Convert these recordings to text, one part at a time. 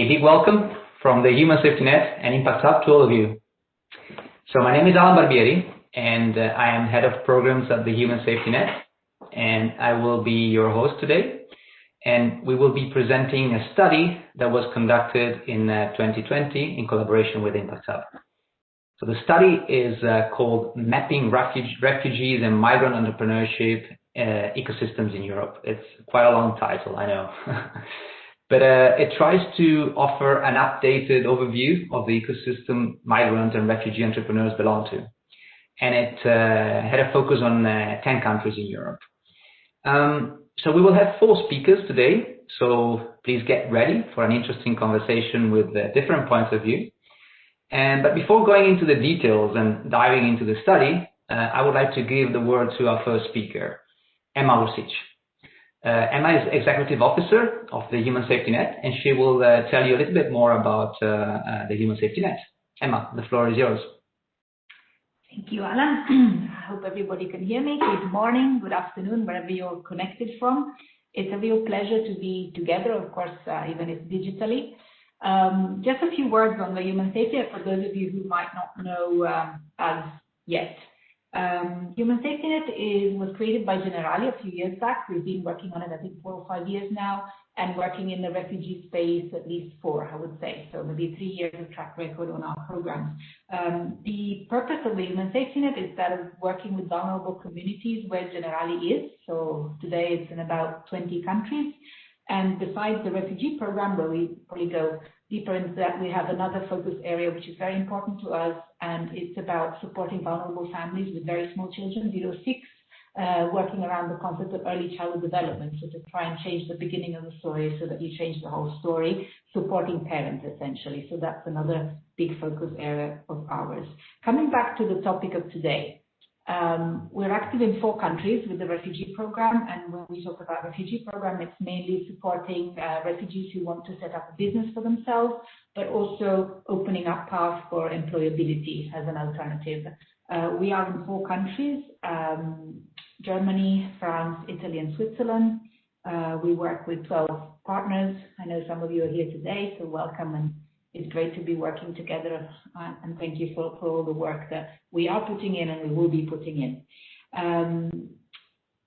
A big welcome from the Human Safety Net and Impact Hub to all of you. So my name is Alan Barbieri, and I am Head of Programs at the Human Safety Net, and I will be your host today. And we will be presenting a study that was conducted in 2020 in collaboration with Impact Hub. So the study is called Mapping Refugees and Migrant Entrepreneurship Ecosystems in Europe. It's quite a long title, I know. But it tries to offer an updated overview of the ecosystem migrant and refugee entrepreneurs belong to. And it had a focus on 10 countries in Europe. So we will have 4 speakers today, so please get ready for an interesting conversation with different points of view. But before going into the details and diving into the study, I would like to give the word to our first speaker, Emma Lusic. Emma is Executive Officer of the Human Safety Net, and she will tell you a little bit more about the Human Safety Net. Emma, the floor is yours. Thank you, Alan. I hope everybody can hear me. Good morning, good afternoon, wherever you're connected from. It's a real pleasure to be together, of course, even if digitally. Just a few words on the Human Safety Net for those of you who might not know us yet. Human Safety Net was created by Generali a few years back. We've been working on it, I think, 4 or 5 years now, and working in the refugee space at least 4, I would say. So maybe 3 years of track record on our programs. The purpose of the Human Safety Net is that of working with vulnerable communities where Generali is. So today it's in about 20 countries. And besides the refugee program, where we probably go deeper into that, we have another focus area which is very important to us, and it's about supporting vulnerable families with very small children, 0 to 6, working around the concept of early childhood development, so to try and change the beginning of the story so that you change the whole story, supporting parents essentially. So that's another big focus area of ours. Coming back to the topic of today. We're active in 4 countries with the refugee program, and when we talk about refugee program, it's mainly supporting refugees who want to set up a business for themselves, but also opening up paths for employability as an alternative. We are in 4 countries, Germany, France, Italy, and Switzerland. We work with 12 partners. I know some of you are here today, so welcome, and it's great to be working together, and thank you for all the work that we are putting in and we will be putting in.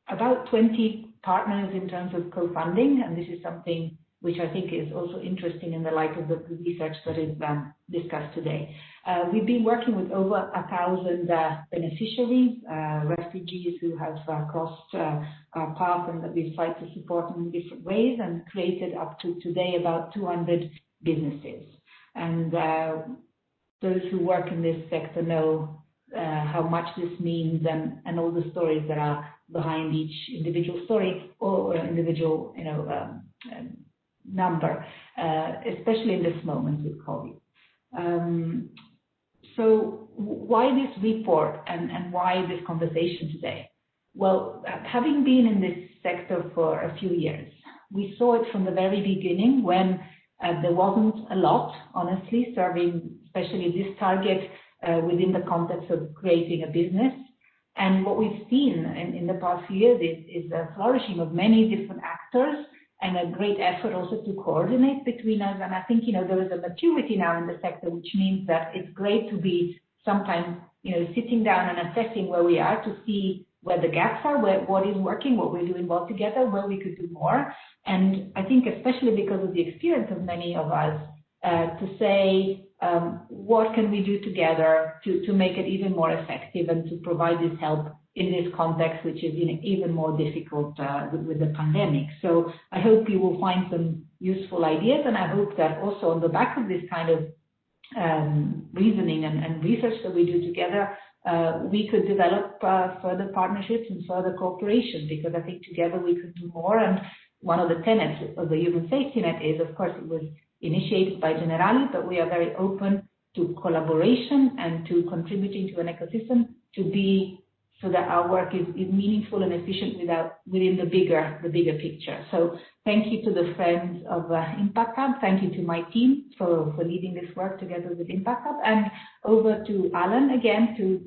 About 20 partners in terms of co-funding, and this is something which I think is also interesting in the light of the research that is discussed today. We've been working with over 1,000 beneficiaries, refugees who have crossed our path and that we've tried to support in different ways, and created up to today about 200 businesses. And those who work in this sector know how much this means, and all the stories that are behind each individual story or individual number, especially in this moment with COVID. So why this report and why this conversation today? Well, having been in this sector for a few years, we saw it from the very beginning when there wasn't a lot, honestly, serving especially this target within the context of creating a business. And what we've seen in the past few years is a flourishing of many different actors and a great effort also to coordinate between us. And I think, there is a maturity now in the sector, which means that it's great to be sometimes, sitting down and assessing where we are to see where the gaps are, what is working, what we're doing well together, where we could do more. And I think especially because of the experience of many of us, to say, what can we do together to make it even more effective and to provide this help in this context, which is even more difficult with the pandemic. So I hope you will find some useful ideas, and I hope that also on the back of this kind of reasoning and research that we do together, we could develop further partnerships and further cooperation, because I think together we could do more. And one of the tenets of the Human Safety Net is, of course, it was initiated by Generali, but we are very open to collaboration and to contributing to an ecosystem to be so that our work is meaningful and efficient within the bigger picture. So thank you to the friends of Impact Hub. Thank you to my team for leading this work together with Impact Hub. And over to Alan again to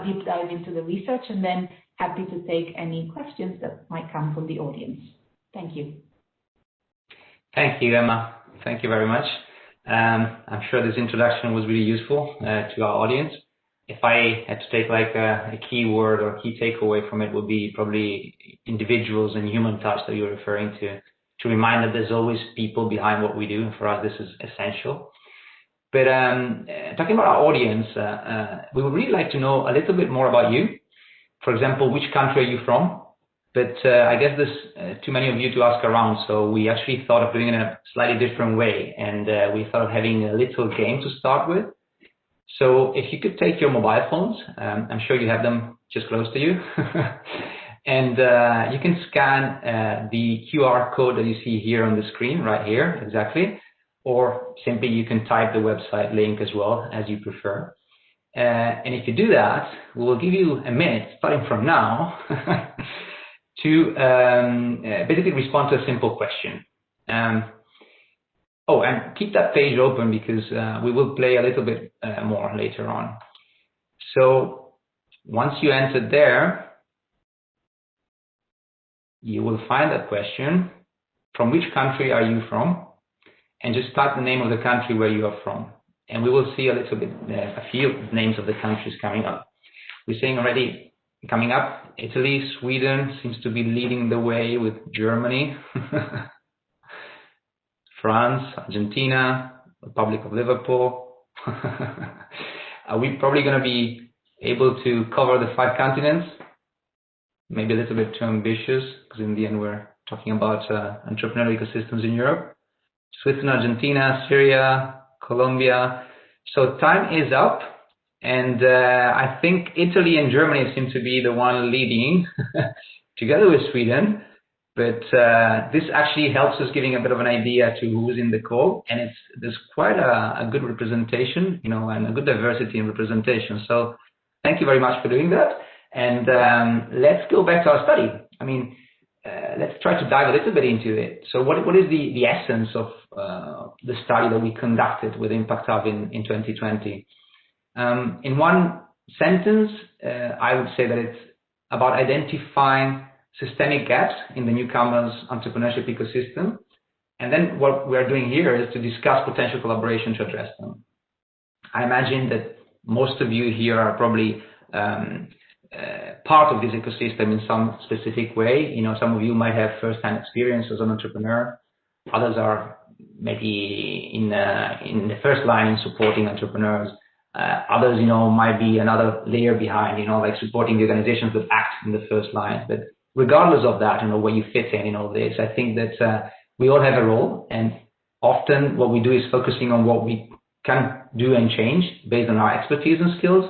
deep dive into the research, and then happy to take any questions that might come from the audience. Thank you. Thank you, Emma. Thank you very much. I'm sure this introduction was really useful to our audience. If I had to take like a key word or key takeaway from it, would be probably individuals and human touch that you're referring to remind that there's always people behind what we do. And for us, this is essential. But talking about our audience, we would really like to know a little bit more about you. For example, which country are you from? But I guess there's too many of you to ask around, so we actually thought of doing it in a slightly different way, and we thought of having a little game to start with. So if you could take your mobile phones, I'm sure you have them just close to you, and you can scan the QR code that you see here on the screen, right here, exactly, or simply you can type the website link as well, as you prefer. And if you do that, we will give you a minute, starting from now, to basically respond to a simple question. Oh, and keep that page open because we will play a little bit more later on. So once you enter there, you will find that question, from which country are you from? And just type the name of the country where you are from. And we will see a little bit, a few names of the countries coming up. We're seeing already coming up, Italy, Sweden seems to be leading the way with Germany. France, Argentina, Republic of Liverpool. Are we probably going to be able to cover the 5 continents? Maybe a little bit too ambitious, because in the end we're talking about entrepreneurial ecosystems in Europe. Switzerland, Argentina, Syria, Colombia. So time is up, and I think Italy and Germany seem to be the one leading, together with Sweden. But this actually helps us giving a bit of an idea to who's in the call, and there's quite a good representation, and a good diversity in representation. So thank you very much for doing that. And let's go back to our study. I mean, let's try to dive a little bit into it. So what is the essence of the study that we conducted with Impact Hub in 2020? In one sentence, I would say that it's about identifying systemic gaps in the Newcomers Entrepreneurship ecosystem. And then what we're doing here is to discuss potential collaboration to address them. I imagine that most of you here are probably part of this ecosystem in some specific way. Some of you might have first-hand experience as an entrepreneur. Others are maybe in the first line in supporting entrepreneurs. Others, might be another layer behind, like supporting the organizations that act in the first line. But regardless of that, where you fit in all this, I think that we all have a role, and often what we do is focusing on what we can do and change based on our expertise and skills.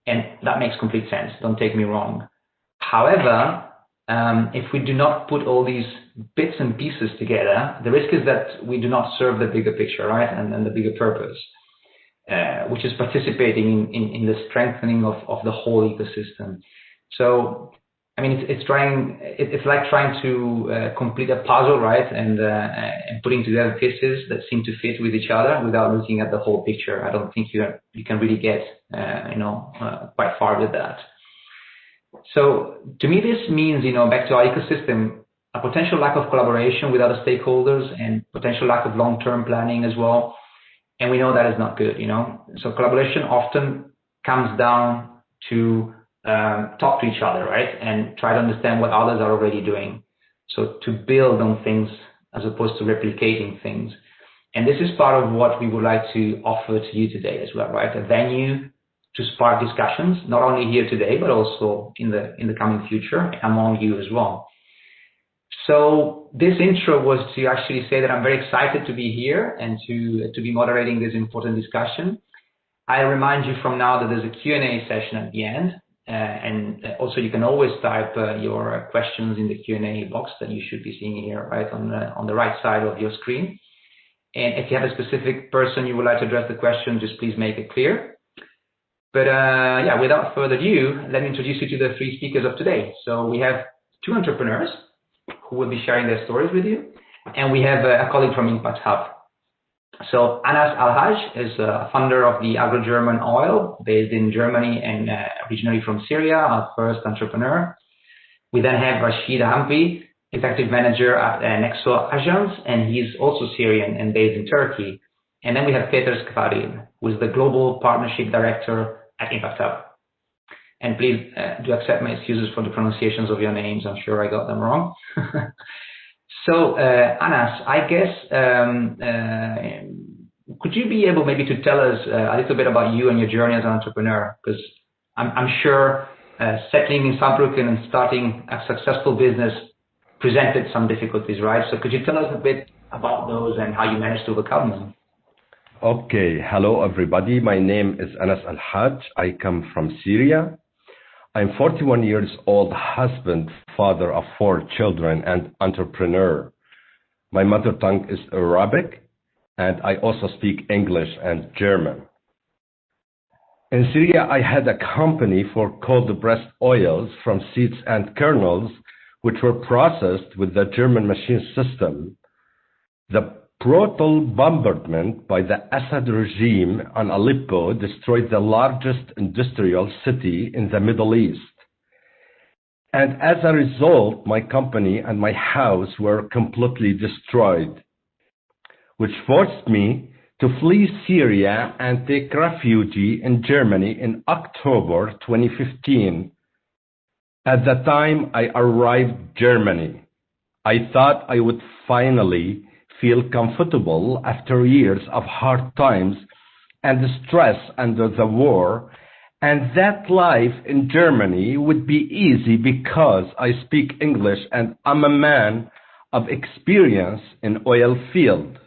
And that makes complete sense, don't take me wrong. However, if we do not put all these bits and pieces together, the risk is that we do not serve the bigger picture, right? And the bigger purpose, which is participating in the strengthening of the whole ecosystem. So, I mean, it's like trying to complete a puzzle, right? And putting together pieces that seem to fit with each other without looking at the whole picture. I don't think you can really get, quite far with that. So to me, this means, back to our ecosystem, a potential lack of collaboration with other stakeholders and potential lack of long-term planning as well. And we know that is not good, So collaboration often comes down to talk to each other, right? And try to understand what others are already doing. So to build on things as opposed to replicating things. And this is part of what we would like to offer to you today as well, right? A venue to spark discussions, not only here today, but also in the coming future among you as well. So this intro was to actually say that I'm very excited to be here and to be moderating this important discussion. I remind you from now that there's a Q&A session at the end. And also you can always type your questions in the Q&A box that you should be seeing here, right on the right side of your screen. And if you have a specific person you would like to address the question, just please make it clear. But without further ado, let me introduce you to the 3 speakers of today. So we have 2 entrepreneurs who will be sharing their stories with you, and we have a colleague from Impact Hub. So Anas Al-Haj is a founder of the Agro-German Oil, based in Germany and originally from Syria, our first entrepreneur. We then have Rashid Hampi, executive manager at Nexo Agence, and he's also Syrian and based in Turkey. And then we have Peter Skvarin, who is the Global Partnership Director at Impact Hub. And please do accept my excuses for the pronunciations of your names. I'm sure I got them wrong. So, Anas, I guess, could you be able maybe to tell us a little bit about you and your journey as an entrepreneur? Because I'm sure settling in Saarbrücken and starting a successful business presented some difficulties, right? So could you tell us a bit about those and how you managed to overcome them? Okay, hello everybody. My name is Anas Al-Hajj. I come from Syria. I'm 41 years old, husband, father of 4 children, and entrepreneur. My mother tongue is Arabic, and I also speak English and German. In Syria, I had a company for cold-pressed oils from seeds and kernels, which were processed with the German machine system. The brutal bombardment by the Assad regime on Aleppo destroyed the largest industrial city in the Middle East. And as a result, my company and my house were completely destroyed, which forced me to flee Syria and take refuge in Germany in October 2015. At the time I arrived Germany, I thought I would finally feel comfortable after years of hard times and stress under the war, and that life in Germany would be easy because I speak English and I'm a man of experience in oil field.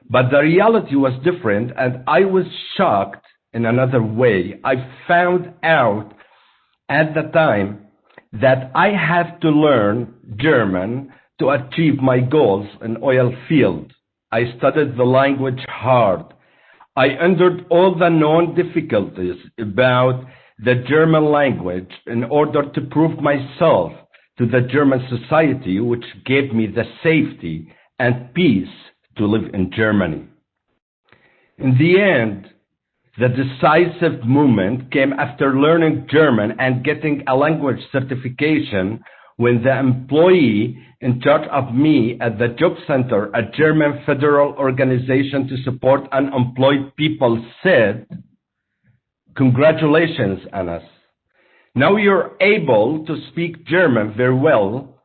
But the reality was different, and I was shocked in another way. I found out at the time that I have to learn German to achieve my goals in oil field. I studied the language hard. I endured all the known difficulties about the German language in order to prove myself to the German society, which gave me the safety and peace to live in Germany. In the end, the decisive moment came after learning German and getting a language certification when the employee in charge of me at the job center, a German federal organization to support unemployed people, said, "Congratulations, Anas. Now you're able to speak German very well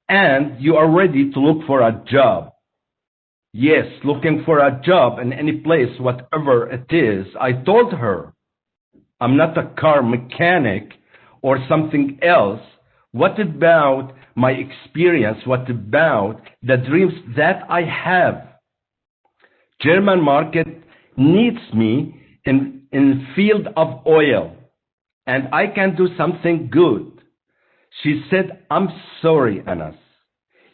and you are ready to look for a job." Yes, looking for a job in any place, whatever it is. I told her, I'm not a car mechanic or something else. What about my experience? What about the dreams that I have? German market needs me in field of oil, and I can do something good. She said, I'm sorry, Anas.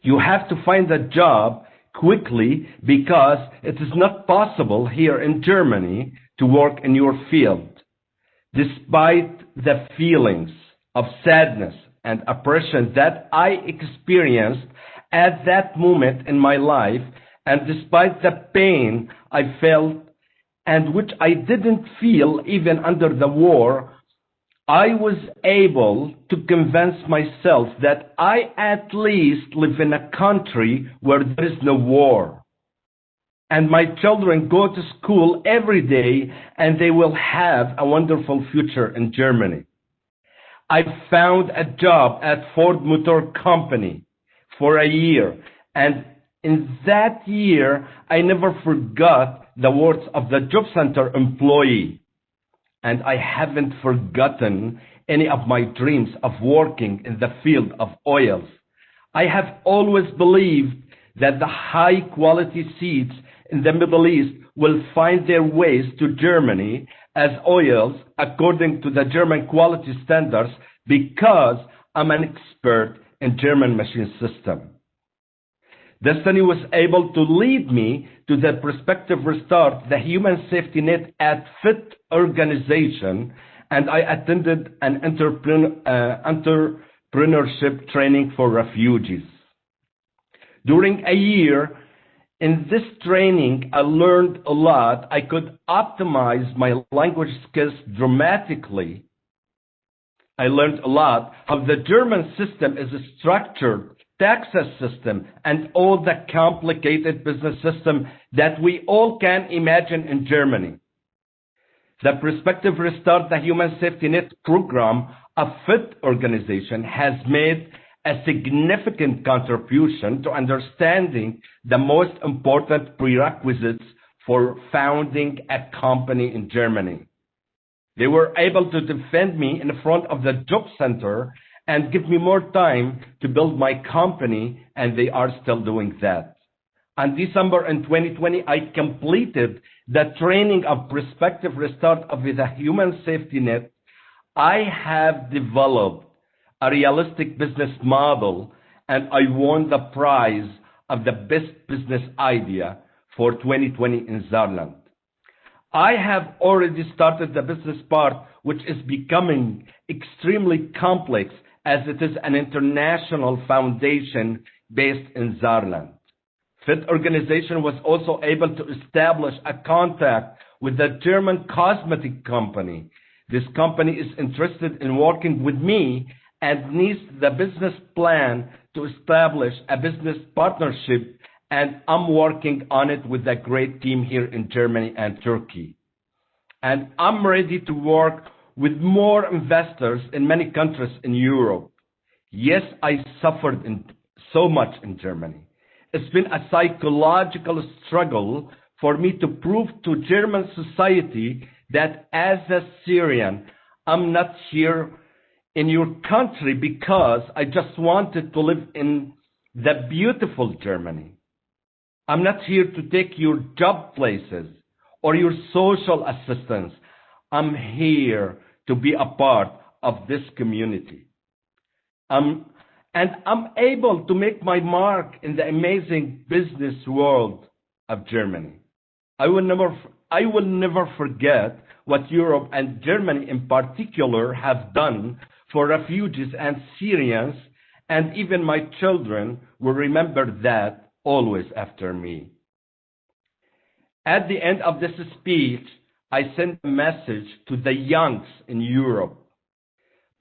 You have to find a job quickly because it is not possible here in Germany to work in your field. Despite the feelings of sadness and oppression that I experienced at that moment in my life, and despite the pain I felt and which I didn't feel even under the war, I was able to convince myself that I at least live in a country where there is no war. And my children go to school every day and they will have a wonderful future in Germany. I found a job at Ford Motor Company for a year. And in that year, I never forgot the words of the job center employee. And I haven't forgotten any of my dreams of working in the field of oils. I have always believed that the high quality seeds in the Middle East will find their ways to Germany as oils according to the German quality standards because I'm an expert in German machine system. Destiny was able to lead me to the prospective restart, the Human Safety Net at FIT organization, and I attended an entrepreneurship training for refugees. During a year, in this training, I learned a lot. I could optimize my language skills dramatically. I learned a lot how the German system is structured taxes system, and all the complicated business system that we all can imagine in Germany. The Perspective Restart the Human Safety Net program, a FIT organization, has made a significant contribution to understanding the most important prerequisites for founding a company in Germany. They were able to defend me in front of the job center and give me more time to build my company, and they are still doing that. In December in 2020, I completed the training of Perspective Restart of the Human Safety Net. I have developed a realistic business model, and I won the prize of the best business idea for 2020 in Saarland. I have already started the business part, which is becoming extremely complex as it is an international foundation based in Saarland. FIT organization was also able to establish a contact with a German cosmetic company. This company is interested in working with me and needs the business plan to establish a business partnership, and I'm working on it with a great team here in Germany and Turkey. And I'm ready to work with more investors in many countries in Europe. Yes, I suffered so much in Germany. It's been a psychological struggle for me to prove to German society that as a Syrian, I'm not here in your country because I just wanted to live in the beautiful Germany. I'm not here to take your job places or your social assistance. I'm here to be a part of this community. And I'm able to make my mark in the amazing business world of Germany. I will never forget what Europe and Germany in particular have done for refugees and Syrians, and even my children will remember that always after me. At the end of this speech, I sent a message to the youngs in Europe.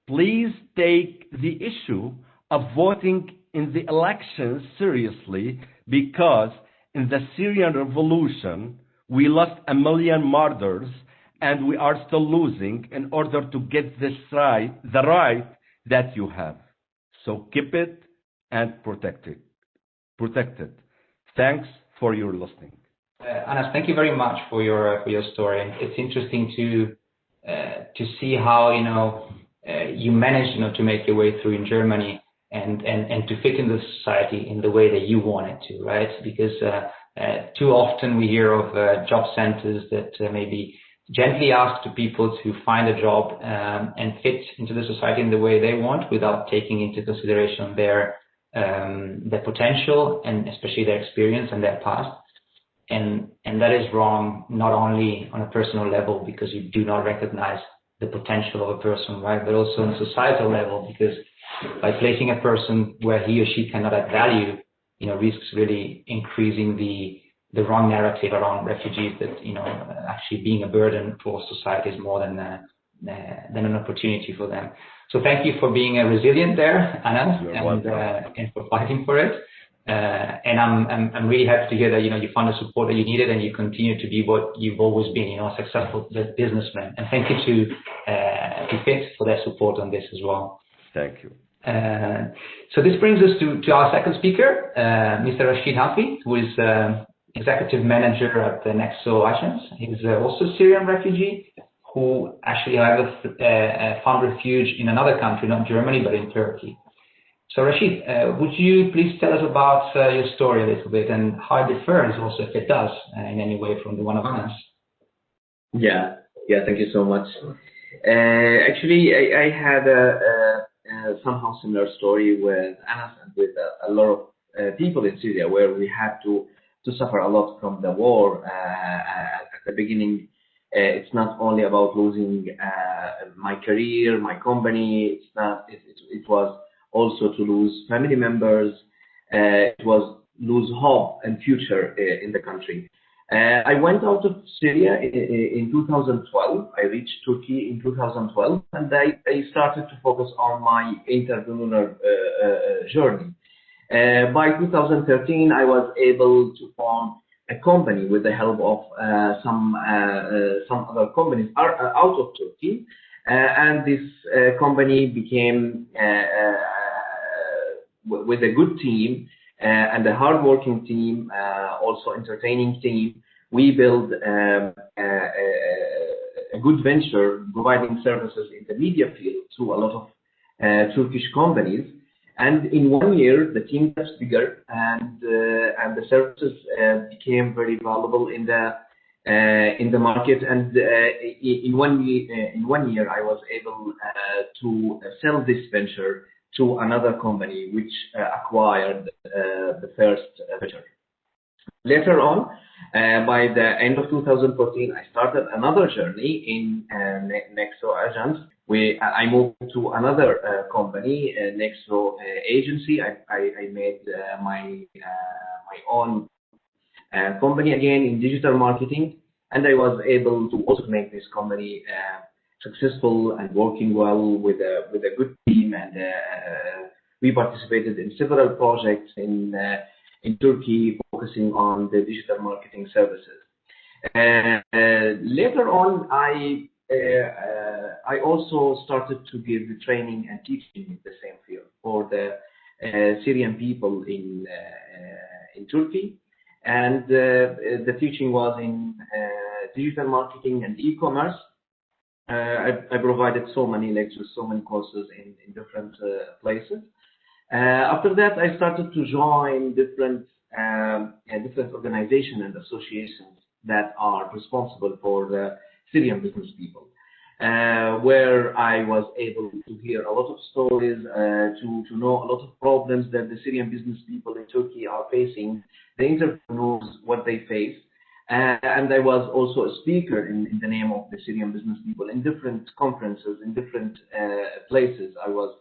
Please take the issue of voting in the elections seriously, because in the Syrian revolution, we lost 1 million martyrs, and we are still losing in order to get this right, the right that you have. So keep it and protect it. Thanks for your listening. Anas, thank you very much for your story. It's interesting to see how you managed to make your way through in Germany and to fit in the society in the way that you wanted to, right? Because too often we hear of job centers that maybe gently ask to people to find a job and fit into the society in the way they want, without taking into consideration their potential and especially their experience and their past. And that is wrong, not only on a personal level because you do not recognize the potential of a person, right? But also on a societal level, because by placing a person where he or she cannot add value, risks really increasing the wrong narrative around refugees, that actually being a burden for society is more than an opportunity for them. So thank you for being resilient there, Anas, and for fighting for it. And I'm really happy to hear that you found the support that you needed, and you continue to be what you've always been, a successful businessman. And thank you to FIT for their support on this as well. Thank you. So this brings us to our second speaker, Mr. Rashid Hafi, who is executive manager at the Nexo Agence. He's also a Syrian refugee who actually found refuge in another country, not Germany, but in Turkey. So Rashid, would you please tell us about your story a little bit and how it differs, also if it does in any way, from the one of Anas? Yeah, thank you so much. Actually, I had a somehow similar story with Anas and with a lot of people in Syria, where we had to suffer a lot from the war. At the beginning, it's not only about losing my career, my company. It was also to lose family members. It was lose hope and future in the country. I went out of Syria in 2012. I reached Turkey in 2012, and I started to focus on my entrepreneurial journey. By 2013, I was able to form a company with the help of some other companies out of Turkey, and this company became with a good team and a hardworking team, also entertaining team. We built a good venture providing services in the media field to a lot of Turkish companies. And in 1 year, the team gets bigger, and the services became very valuable in the market. And in 1 year, I was able to sell this venture to another company, which acquired the first venture. Later on, by the end of 2014, I started another journey in Nexo Agents. I moved to another company, Nexo Agency. I made my own company again in digital marketing, and I was able to also make this company successful and working well with a good team. And we participated in several projects in Turkey, focusing on the digital marketing services. Later on, I also started to give the training and teaching in the same field for the Syrian people in Turkey, and the teaching was in digital marketing and e-commerce. I provided so many lectures, so many courses in different places. After that, I started to join different organizations and associations that are responsible for the Syrian business people, where I was able to hear a lot of stories, to know a lot of problems that the Syrian business people in Turkey are facing, the entrepreneurs, what they face. And I was also a speaker in the name of the Syrian business people in different conferences, in different places. I was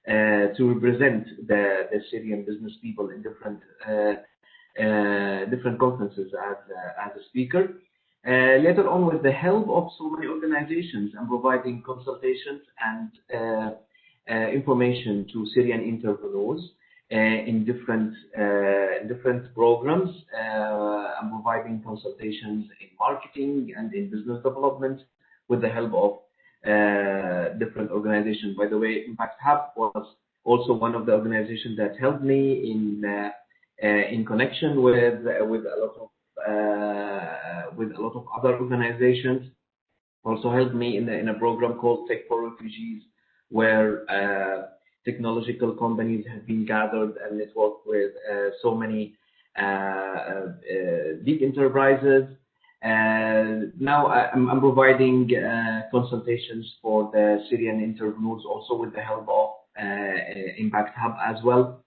to represent the Syrian business people in different conferences as a speaker. Later on, with the help of so many organizations, I'm providing consultations and information to Syrian entrepreneurs in different programs. I'm providing consultations in marketing and in business development with the help of different organizations. By the way, Impact Hub was also one of the organizations that helped me in connection with a lot of other organizations. Also helped me in a program called Tech for Refugees, where technological companies have been gathered and networked with so many big enterprises. Now I'm providing consultations for the Syrian entrepreneurs, also with the help of Impact Hub as well.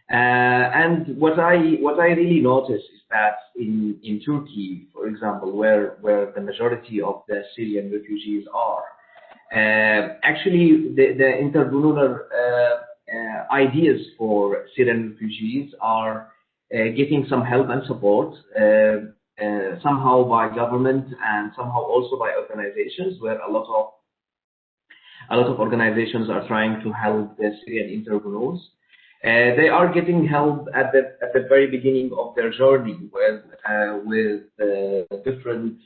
And what I really noticed is that in Turkey, for example, where the majority of the Syrian refugees are, actually the entrepreneurial ideas for Syrian refugees are getting some help and support, somehow by government and somehow also by organizations, where a lot of organizations are trying to help the Syrian entrepreneurs. They are getting help at the very beginning of their journey with different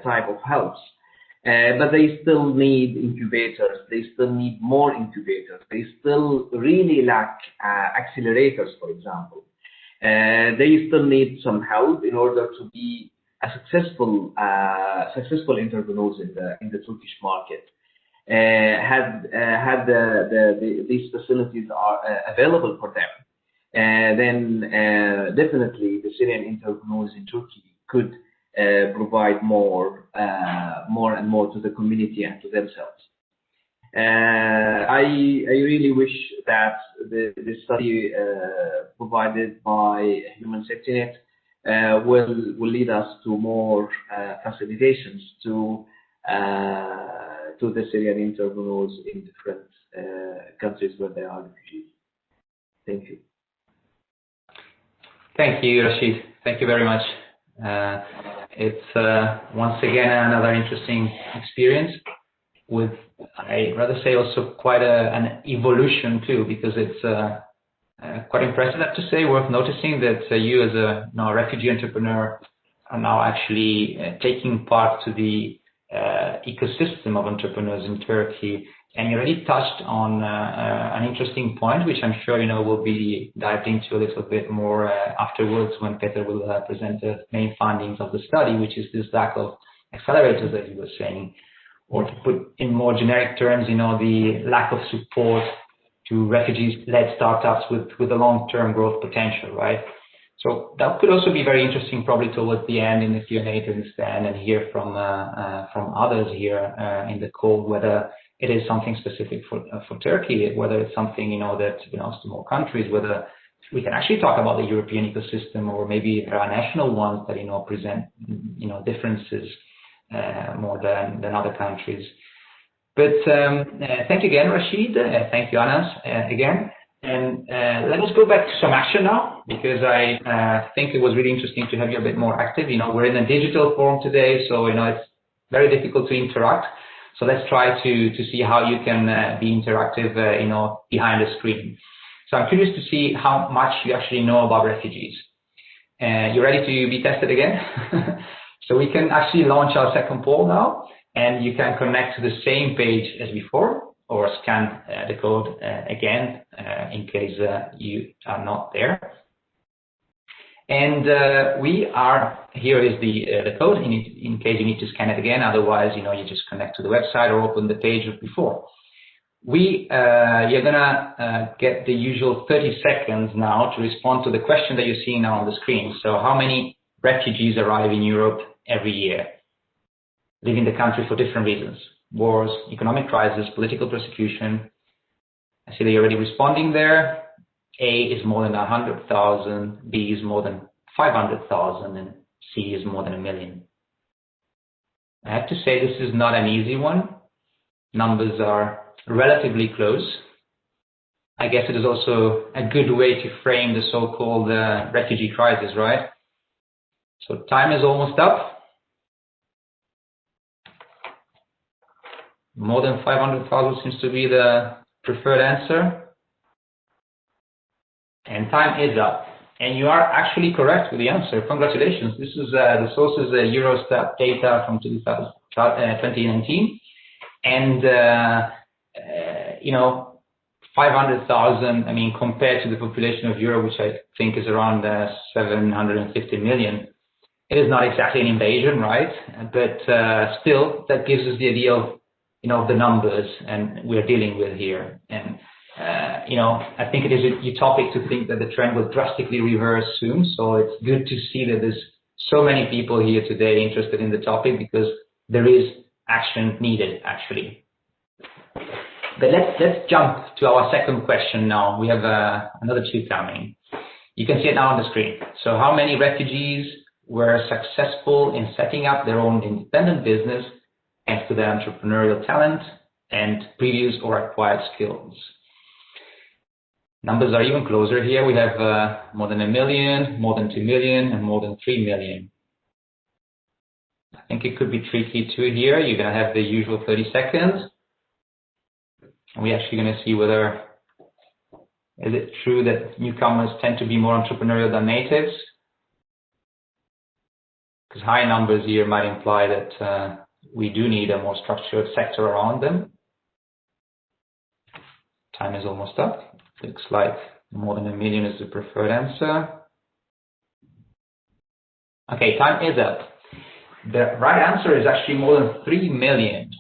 type of helps. But they still need incubators. They still need more incubators. They still really lack accelerators, for example. They still need some help in order to be a successful entrepreneurs in the Turkish market. Had these facilities are available for them, then definitely the Syrian entrepreneurs in Turkey could provide more and more to the community and to themselves. I really wish that the study provided by Human Safety Net will lead us to more facilitations to the Syrian entrepreneurs in different countries where they are refugees. Thank you. Thank you, Rashid. Thank you very much. It's once again another interesting experience with, I'd rather say, also quite an evolution too, because it's quite impressive, I have to say. Worth noticing that you as a refugee entrepreneur are now actually taking part to the ecosystem of entrepreneurs in Turkey. And you already touched on an interesting point, which I'm sure will be dived into a little bit more afterwards when Peter will present the main findings of the study, which is this lack of accelerators that you were saying, or to put in more generic terms, the lack of support to refugees-led startups with a long-term growth potential, right? So that could also be very interesting, probably towards the end in the Q&A to understand and hear from others here in the call whether it is something specific for Turkey, whether it's something that belongs to more countries, whether we can actually talk about the European ecosystem, or maybe there are national ones that present differences more than other countries. But thank you again, Rashid. Thank you, Anas, again. And let us go back to some action now, because I think it was really interesting to have you a bit more active. We're in a digital forum today, so it's very difficult to interact. So let's try to see how you can be interactive, behind the screen. So I'm curious to see how much you actually know about refugees. You ready to be tested again? So we can actually launch our second poll now, and you can connect to the same page as before, or scan the code again in case you are not there. And here is the code in case you need to scan it again. Otherwise, you just connect to the website or open the page of before. You're gonna get the usual 30 seconds now to respond to the question that you're seeing now on the screen. So how many refugees arrive in Europe every year, leaving the country for different reasons? Wars, economic crisis, political persecution. I see that you're already responding there. A is more than 100,000, B is more than 500,000, and C is more than 1 million. I have to say this is not an easy one. Numbers are relatively close. I guess it is also a good way to frame the so-called refugee crisis, right? So time is almost up. More than 500,000 seems to be the preferred answer. And time is up. And you are actually correct with the answer. Congratulations. This is the source is Eurostat data from 2019. And, 500,000, compared to the population of Europe, which I think is around 750 million, it is not exactly an invasion, right? But still, that gives us the idea of, the numbers and we're dealing with here. And I think it is utopic to think that the trend will drastically reverse soon. So it's good to see that there's so many people here today interested in the topic, because there is action needed, actually. But let's jump to our second question now. We have another two coming. You can see it now on the screen. So how many refugees were successful in setting up their own independent business thanks to their entrepreneurial talent and previous or acquired skills? Numbers are even closer here. We have more than 1 million, more than 2 million, and more than 3 million. I think it could be tricky too here. You're going to have the usual 30 seconds. And we're actually going to see whether is it true that newcomers tend to be more entrepreneurial than natives? Because high numbers here might imply that we do need a more structured sector around them. Time is almost up. Looks like more than 1 million is the preferred answer. Okay, time is up. The right answer is actually more than 3 million.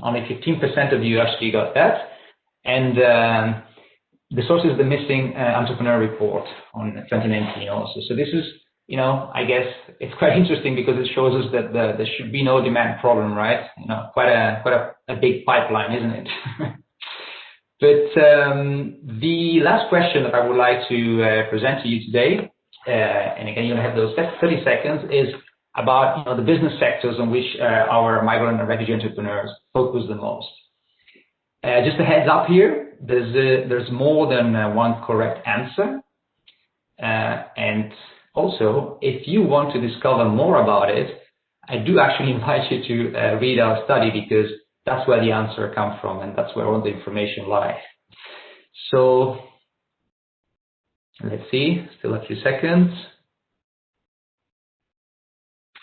Only 15% of you actually got that. And the source is the missing entrepreneur report on 2019 also. So this is, I guess it's quite interesting because it shows us that there should be no demand problem, right? Quite a big pipeline, isn't it? But the last question that I would like to present to you today, and again, you're going to have those 30 seconds, is about the business sectors on which our migrant and refugee entrepreneurs focus the most. Just a heads up here, there's more than one correct answer. And also, if you want to discover more about it, I do actually invite you to read our study, because that's where the answer comes from, and that's where all the information lies. So Let's see, still a few seconds.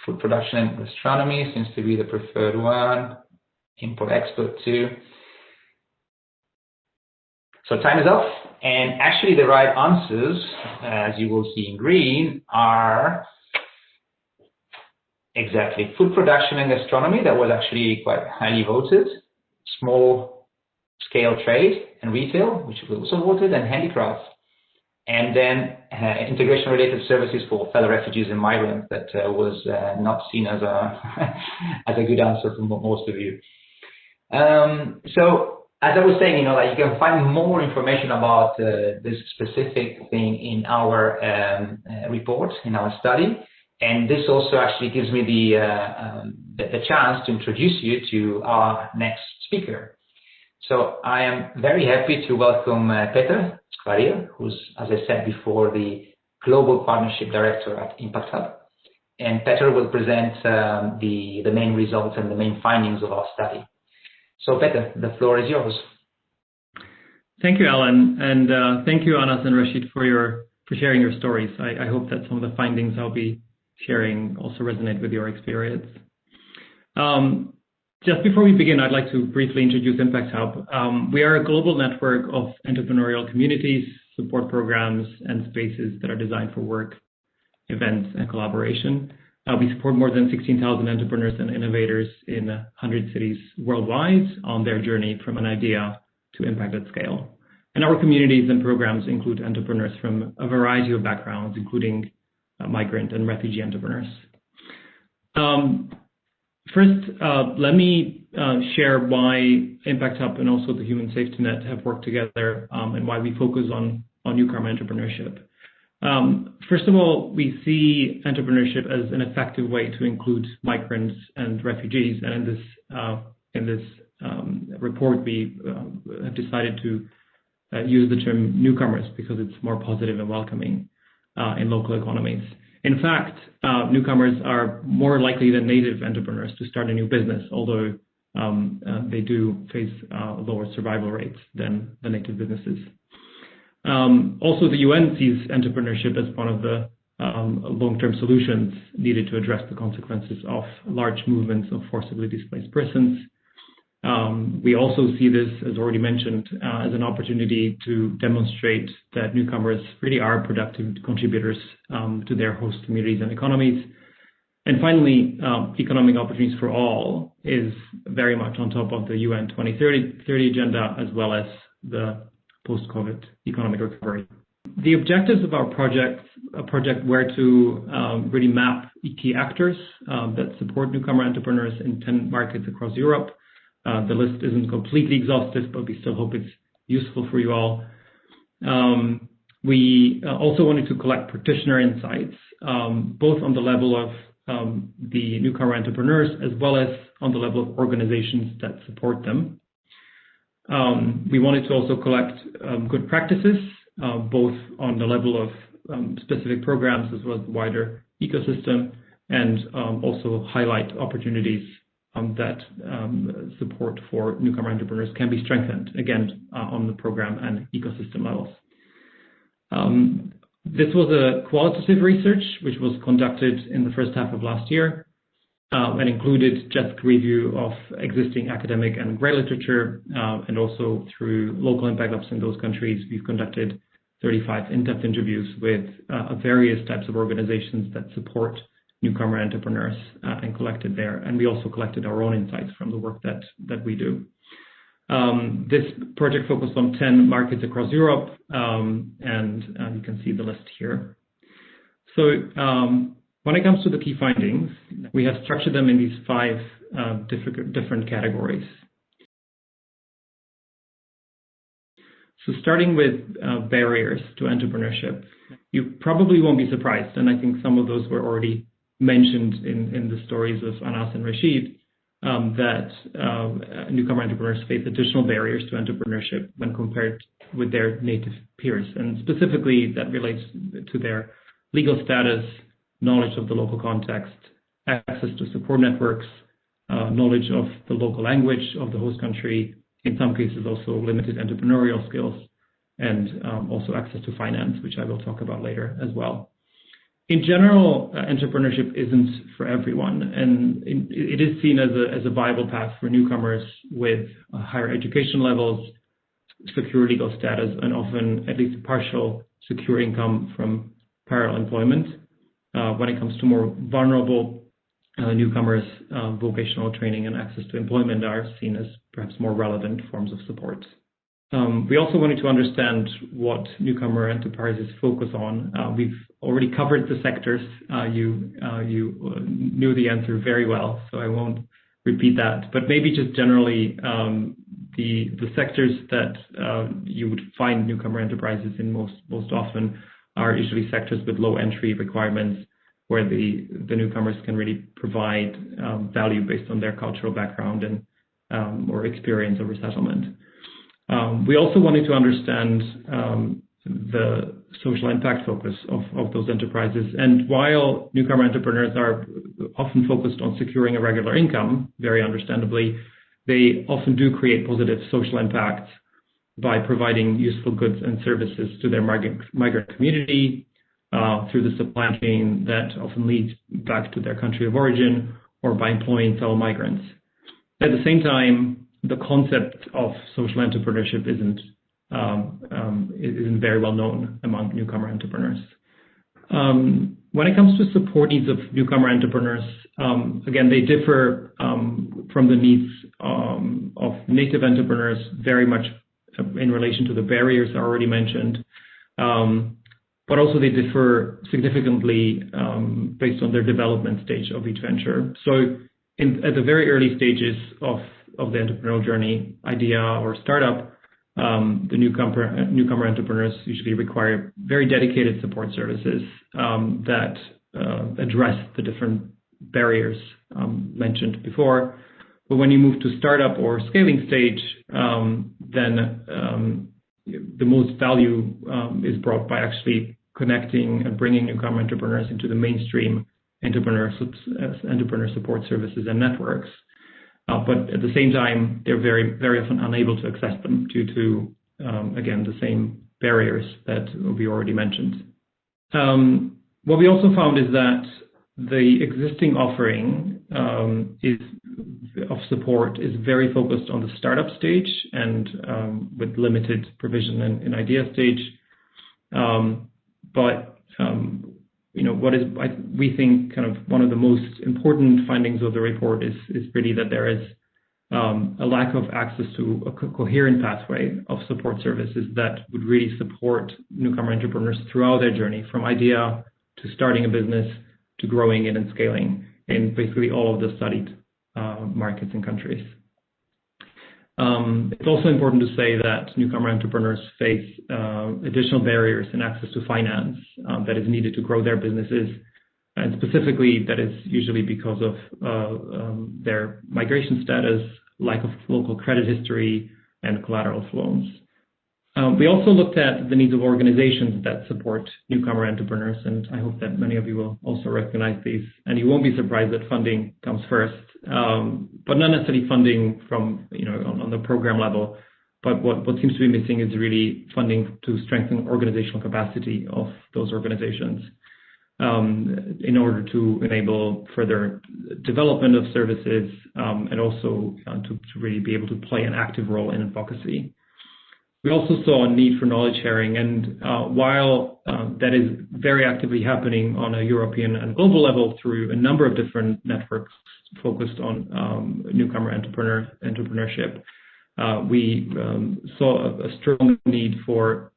Food production and gastronomy seems to be the preferred one. Import-export too. So time is up, and actually the right answers, as you will see in green, are exactly food production and gastronomy. That was actually quite highly voted. Small scale trade and retail, which was also voted, and handicrafts. And then integration related services for fellow refugees and migrants that was not seen as a as a good answer from most of you. So as I was saying, like you can find more information about this specific thing in our report, in our study. And this also actually gives me the chance to introduce you to our next speaker. So I am very happy to welcome Peter Skvarir, who's, as I said before, the Global Partnership Director at Impact Hub. And Peter will present the main results and the main findings of our study. So Peter, the floor is yours. Thank you, Alan, and thank you, Anas and Rashid, for sharing your stories. I hope that some of the findings I'll be sharing also resonate with your experience. Just before we begin, I'd like to briefly introduce Impact Hub. We are a global network of entrepreneurial communities, support programs, and spaces that are designed for work, events, and collaboration. We support more than 16,000 entrepreneurs and innovators in 100 cities worldwide on their journey from an idea to impact at scale. And our communities and programs include entrepreneurs from a variety of backgrounds, including migrant and refugee entrepreneurs. First, let me share why Impact Hub and also the Human Safety Net have worked together and why we focus on newcomer entrepreneurship. First of all, we see entrepreneurship as an effective way to include migrants and refugees. And in this report, we have decided to use the term newcomers because it's more positive and welcoming in local economies. In fact, newcomers are more likely than native entrepreneurs to start a new business, although they do face lower survival rates than the native businesses. Also, the UN sees entrepreneurship as one of the long-term solutions needed to address the consequences of large movements of forcibly displaced persons. We also see this, as already mentioned, as an opportunity to demonstrate that newcomers really are productive contributors to their host communities and economies. And finally, economic opportunities for all is very much on top of the UN 2030 agenda, as well as the post-COVID economic recovery. The objectives of our project were to really map key actors that support newcomer entrepreneurs in 10 markets across Europe. The list isn't completely exhaustive, but we still hope it's useful for you all. We also wanted to collect practitioner insights, both on the level of the newcomer entrepreneurs, as well as on the level of organizations that support them. We wanted to also collect good practices, both on the level of specific programs as well as the wider ecosystem, and also highlight opportunities that support for newcomer entrepreneurs can be strengthened, again, on the program and ecosystem levels. This was a qualitative research which was conducted in the first half of last year and included just review of existing academic and grey literature, and also through local impact hubs in those countries. We've conducted 35 in-depth interviews with various types of organizations that support newcomer entrepreneurs and collected there. And we also collected our own insights from the work that we do. This project focused on 10 markets across Europe, and you can see the list here. So when it comes to the key findings, we have structured them in these 5 different categories. So starting with barriers to entrepreneurship, you probably won't be surprised, and I think some of those were already mentioned in the stories of Anas and Rashid, that newcomer entrepreneurs face additional barriers to entrepreneurship when compared with their native peers. And specifically, that relates to their legal status, knowledge of the local context, access to support networks, knowledge of the local language of the host country, in some cases also limited entrepreneurial skills, and also access to finance, which I will talk about later as well. In general, entrepreneurship isn't for everyone, and it is seen as a viable path for newcomers with higher education levels, secure legal status, and often at least partial secure income from parallel employment. When it comes to more vulnerable newcomers, vocational training and access to employment are seen as perhaps more relevant forms of support. We also wanted to understand what newcomer enterprises focus on. We've already covered the sectors. You knew the answer very well, so I won't repeat that. But maybe just generally, the sectors that you would find newcomer enterprises in most often are usually sectors with low entry requirements, where the newcomers can really provide value based on their cultural background and or experience of resettlement. We also wanted to understand the social impact focus of those enterprises. And while newcomer entrepreneurs are often focused on securing a regular income, very understandably, they often do create positive social impact by providing useful goods and services to their migrant community through the supply chain that often leads back to their country of origin, or by employing fellow migrants. At the same time, the concept of social entrepreneurship isn't very well known among newcomer entrepreneurs. When it comes to support needs of newcomer entrepreneurs, again, they differ from the needs of native entrepreneurs very much in relation to the barriers I already mentioned, but also they differ significantly based on their development stage of each venture. So at the very early stages of the entrepreneurial journey, idea or startup, the newcomer entrepreneurs usually require very dedicated support services that address the different barriers mentioned before. But when you move to startup or scaling stage, then the most value is brought by actually connecting and bringing newcomer entrepreneurs into the mainstream entrepreneur support services and networks. But at the same time, they're very, very often unable to access them due to, again, the same barriers that we already mentioned. What we also found is that the existing offering of support is very focused on the startup stage and with limited provision in idea stage. We think kind of one of the most important findings of the report is really that there is a lack of access to a coherent pathway of support services that would really support newcomer entrepreneurs throughout their journey, from idea to starting a business to growing it and scaling in basically all of the studied markets and countries. It's also important to say that newcomer entrepreneurs face additional barriers in access to finance that is needed to grow their businesses, and specifically that is usually because of their migration status, lack of local credit history, and collateral loans. We also looked at the needs of organizations that support newcomer entrepreneurs, and I hope that many of you will also recognize these. And you won't be surprised that funding comes first, but not necessarily funding from, on the program level. But what seems to be missing is really funding to strengthen organizational capacity of those organizations in order to enable further development of services and also to really be able to play an active role in advocacy. We also saw a need for knowledge sharing, and while that is very actively happening on a European and global level through a number of different networks focused on newcomer entrepreneurship, we saw a strong need for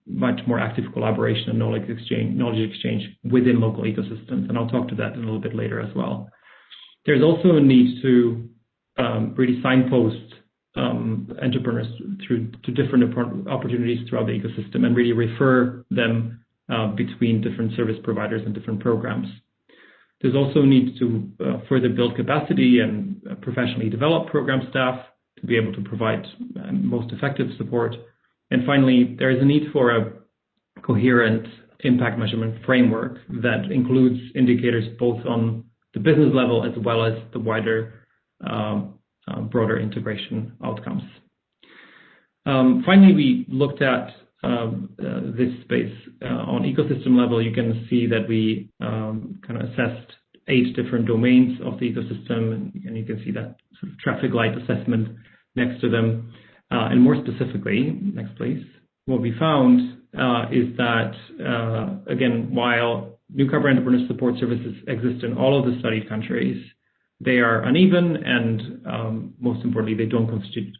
much more active collaboration and knowledge exchange within local ecosystems, and I'll talk to that a little bit later as well. There's also a need to really signpost entrepreneurs to different opportunities throughout the ecosystem and really refer them between different service providers and different programs. There's also a need to further build capacity and professionally develop program staff to be able to provide most effective support. And finally, there is a need for a coherent impact measurement framework that includes indicators both on the business level as well as the wider broader integration outcomes. Finally, we looked at this space on ecosystem level. You can see that we kind of assessed 8 different domains of the ecosystem, and you can see that sort of traffic light assessment next to them. And more specifically, next please, what we found is that, again, while Newcomer Entrepreneur Support Services exist in all of the studied countries, they are uneven and, most importantly, they don't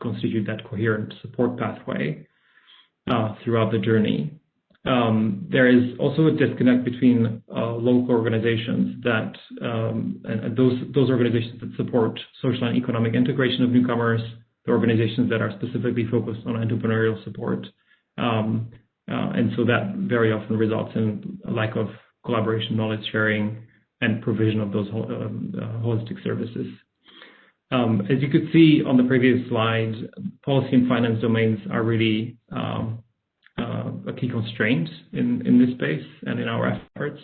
constitute that coherent support pathway throughout the journey. There is also a disconnect between local organizations that, and those organizations that support social and economic integration of newcomers, the organizations that are specifically focused on entrepreneurial support. And so that very often results in a lack of collaboration, knowledge sharing, and provision of those holistic services. As you could see on the previous slide, policy and finance domains are really a key constraint in this space and in our efforts,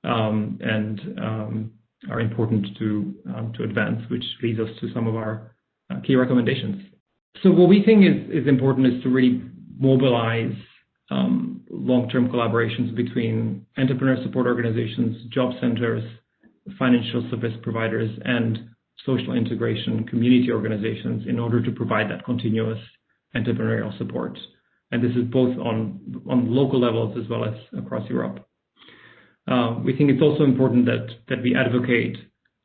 and are important to advance, which leads us to some of our key recommendations. So what we think is important is to really mobilize long-term collaborations between entrepreneur support organizations, job centers, financial service providers, and social integration community organizations in order to provide that continuous entrepreneurial support. And this is both on local levels as well as across Europe. We think it's also important that we advocate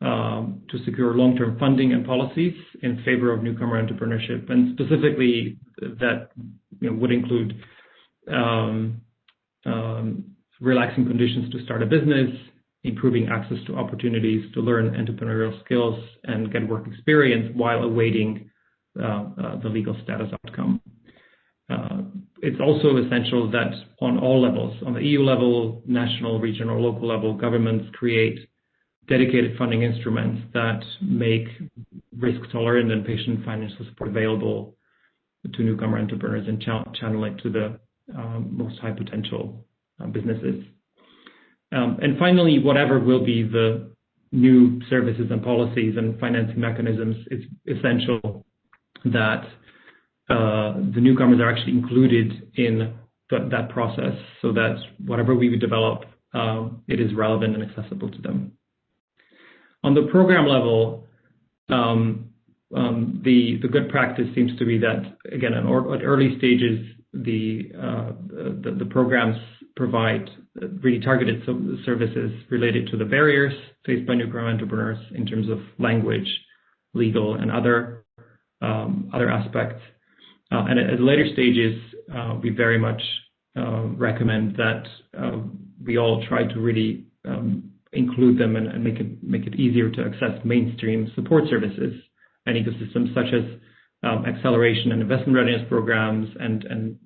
to secure long-term funding and policies in favor of newcomer entrepreneurship, and specifically that would include relaxing conditions to start a business, improving access to opportunities to learn entrepreneurial skills and get work experience while awaiting the legal status outcome. It's also essential that on all levels, on the EU level, national, regional, local level, governments create dedicated funding instruments that make risk-tolerant and patient financial support available to newcomer entrepreneurs and channel it to the most high potential businesses. And finally, whatever will be the new services and policies and financing mechanisms, it's essential that the newcomers are actually included in that process so that whatever we would develop, it is relevant and accessible to them. On the program level, the good practice seems to be that, again, at early stages, the programs provide really targeted services related to the barriers faced by newcomer entrepreneurs in terms of language, legal, and other aspects. And at later stages, we very much recommend that we all try to really include them and make it easier to access mainstream support services and ecosystems such as acceleration and investment readiness programs and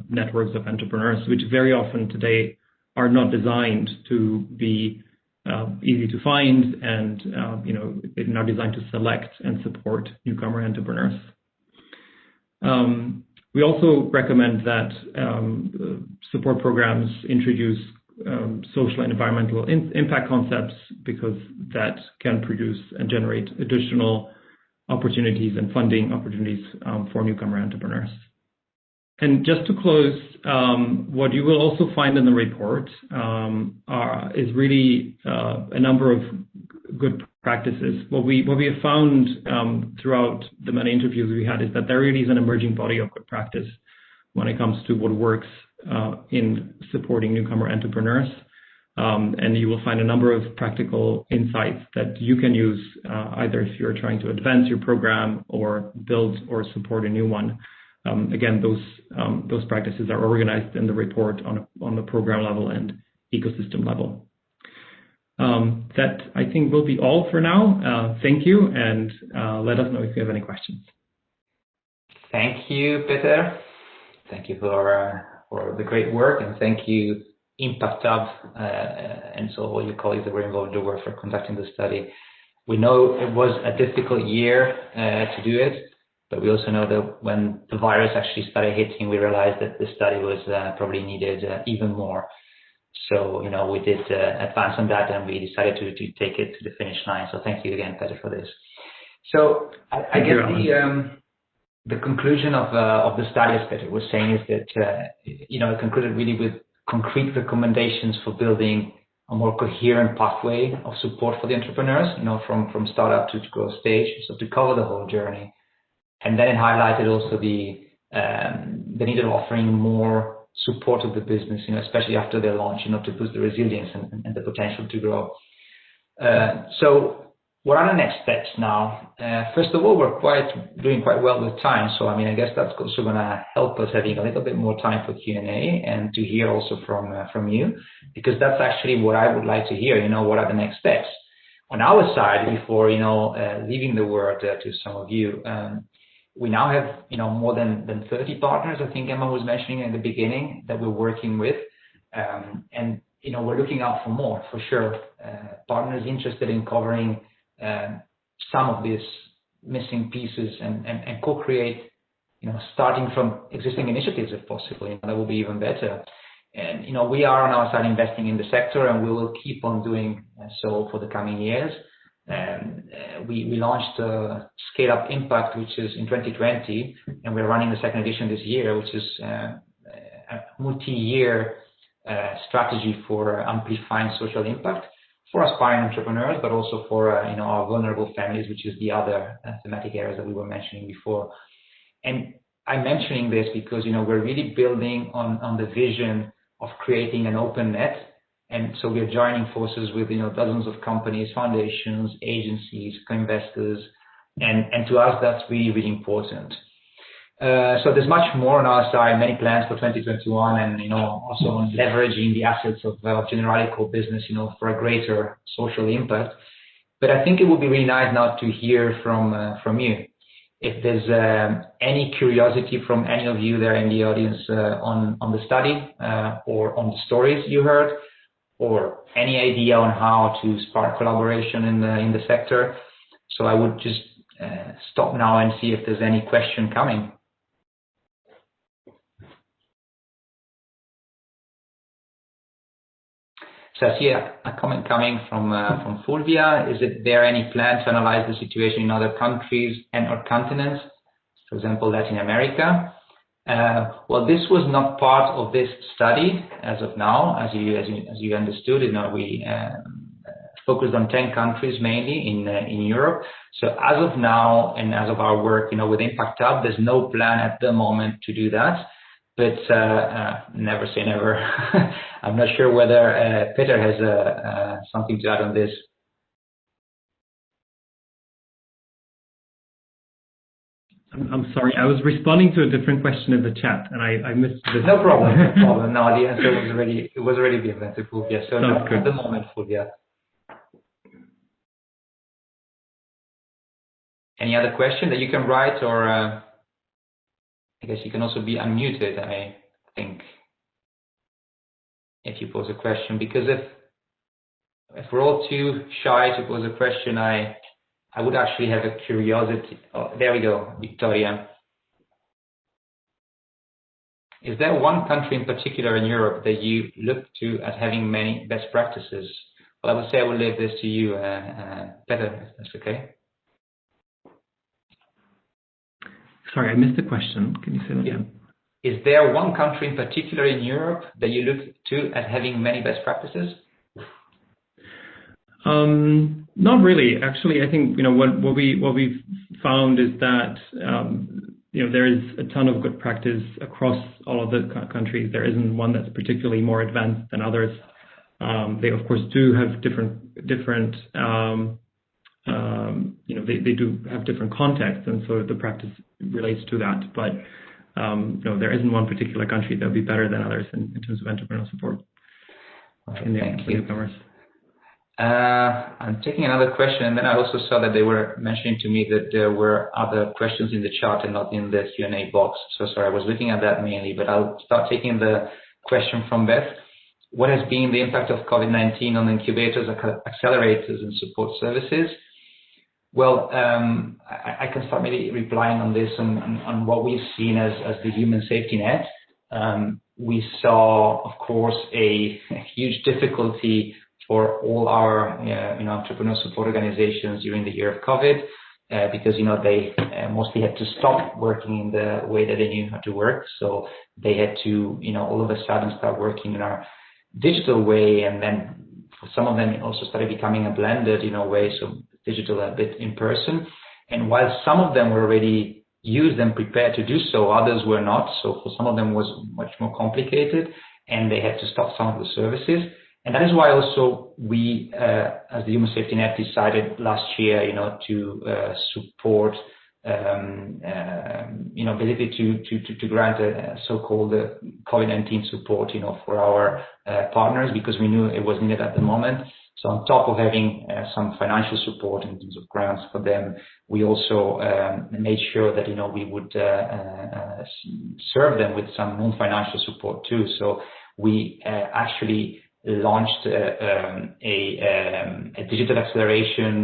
networks of entrepreneurs, which very often today are not designed to be easy to find, and they're not designed to select and support newcomer entrepreneurs. We also recommend that support programs introduce social and environmental impact concepts, because that can produce and generate additional opportunities and funding opportunities for newcomer entrepreneurs. And just to close, what you will also find in the report is really a number of good practices. What we have found throughout the many interviews we had is that there really is an emerging body of good practice when it comes to what works in supporting newcomer entrepreneurs. And you will find a number of practical insights that you can use either if you're trying to advance your program or build or support a new one. Again, those practices are organized in the report on the program level and ecosystem level. That, I think, will be all for now. Thank you, and let us know if you have any questions. Thank you, Peter. Thank you for the great work, and thank you, Impact Hub, and so all your colleagues that were involved in the work for conducting the study. We know it was a difficult year to do it, but we also know that when the virus actually started hitting, we realized that the study was probably needed even more. So, we did advance on that, and we decided to take it to the finish line. So thank you again, Peter, for this. So I guess the conclusion of the study, as Peter was saying, is that it concluded really with concrete recommendations for building a more coherent pathway of support for the entrepreneurs, from startup to growth stage, so to cover the whole journey. And then it highlighted also the need of offering more support of the business, especially after their launch, to boost the resilience and the potential to grow. So what are the next steps now? First of all, we're doing quite well with time. So, I guess that's also going to help us having a little bit more time for Q&A and to hear also from you, because that's actually what I would like to hear, what are the next steps? On our side, before, leaving the word to some of you, we now have, more than 30 partners, I think Emma was mentioning in the beginning, that we're working with. And, we're looking out for more, for sure. Partners interested in covering some of these missing pieces and co-create, starting from existing initiatives if possible. That would be even better. And, we are on our side investing in the sector, and we will keep on doing so for the coming years. We launched Scale Up Impact, which is in 2020, and we're running the second edition this year, which is a multi-year strategy for amplifying social impact for aspiring entrepreneurs, but also for our vulnerable families, which is the other thematic areas that we were mentioning before. And I'm mentioning this because we're really building on the vision of creating an open net, and so we're joining forces with dozens of companies, foundations, agencies, co-investors, and to us that's really, really important. So there's much more on our side, many plans for 2021, and also on leveraging the assets of Generali core business, for a greater social impact. But I think it would be really nice now to hear from you. If there's any curiosity from any of you there in the audience on the study or on the stories you heard, or any idea on how to spark collaboration in the sector. So I would just stop now and see if there's any question coming. So I see a comment coming from Fulvia. Is there any plan to analyze the situation in other countries and/or continents, for example, Latin America? Well, this was not part of this study as of now. As you understood, we focused on 10 countries mainly in Europe. So as of now, and as of our work, with Impact Hub, there's no plan at the moment to do that. But never say never. I'm not sure whether Peter has something to add on this. I'm sorry, I was responding to a different question in the chat, and I missed this. No problem. No, the answer was already given to Fulvia. So no, at the moment, Fulvia. Any other question that you can write, or? I guess you can also be unmuted, I think, if you pose a question, because if we're all too shy to pose a question, I would actually have a curiosity. Oh, there we go, Victoria. Is there one country in particular in Europe that you look to as having many best practices? Well, I would say I will leave this to you, Peter, if that's okay. Sorry, I missed the question. Can you say that again? Is there one country in particular in Europe that you look to as having many best practices? Not really. Actually, I think what we've found is that there is a ton of good practice across all of the countries. There isn't one that's particularly more advanced than others. They of course do have different they do have different contexts, and so the practice relates to that. But there isn't one particular country that would be better than others in terms of entrepreneurial support in the newcomers. I'm taking another question, and then I also saw that they were mentioning to me that there were other questions in the chat and not in the Q&A box. So sorry, I was looking at that mainly, but I'll start taking the question from Beth. What has been the impact of COVID-19 on incubators, accelerators, and support services? Well, I can start maybe replying on this on what we've seen as the human safety net. We saw, of course, a huge difficulty for all our entrepreneur support organizations during the year of COVID. because they mostly had to stop working in the way that they knew how to work. So they had to all of a sudden start working in our digital way, and then for some of them it also started becoming a blended way, so digital a bit in person. And while some of them were already used and prepared to do so, others were not. So for some of them it was much more complicated, and they had to stop some of the services. And that is why also we, as the Human Safety Net, decided last year, to support, basically to grant a so-called COVID-19 support, for our partners, because we knew it was needed at the moment. So on top of having some financial support in terms of grants for them, we also made sure that we would serve them with some non-financial support too. So we actually launched a digital acceleration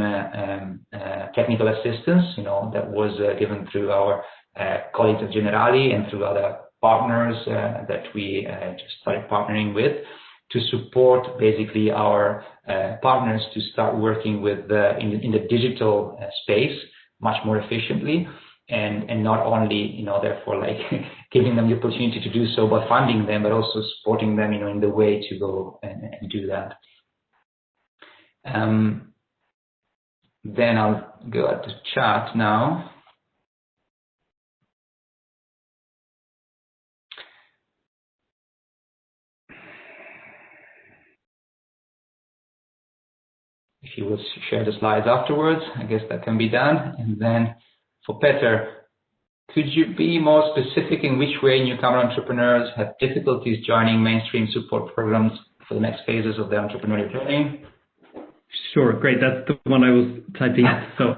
technical assistance, that was given through our colleagues at Generali and through other partners that we just started partnering with, to support basically our partners to start working with in the digital space much more efficiently, and not only therefore like giving them the opportunity to do so by funding them, but also supporting them in the way to go and do that. Then I'll go at the chat now. If you will share the slides afterwards, I guess that can be done. And then for Peter, could you be more specific in which way newcomer entrepreneurs have difficulties joining mainstream support programs for the next phases of their entrepreneurial journey? Sure, great. That's the one I was typing. So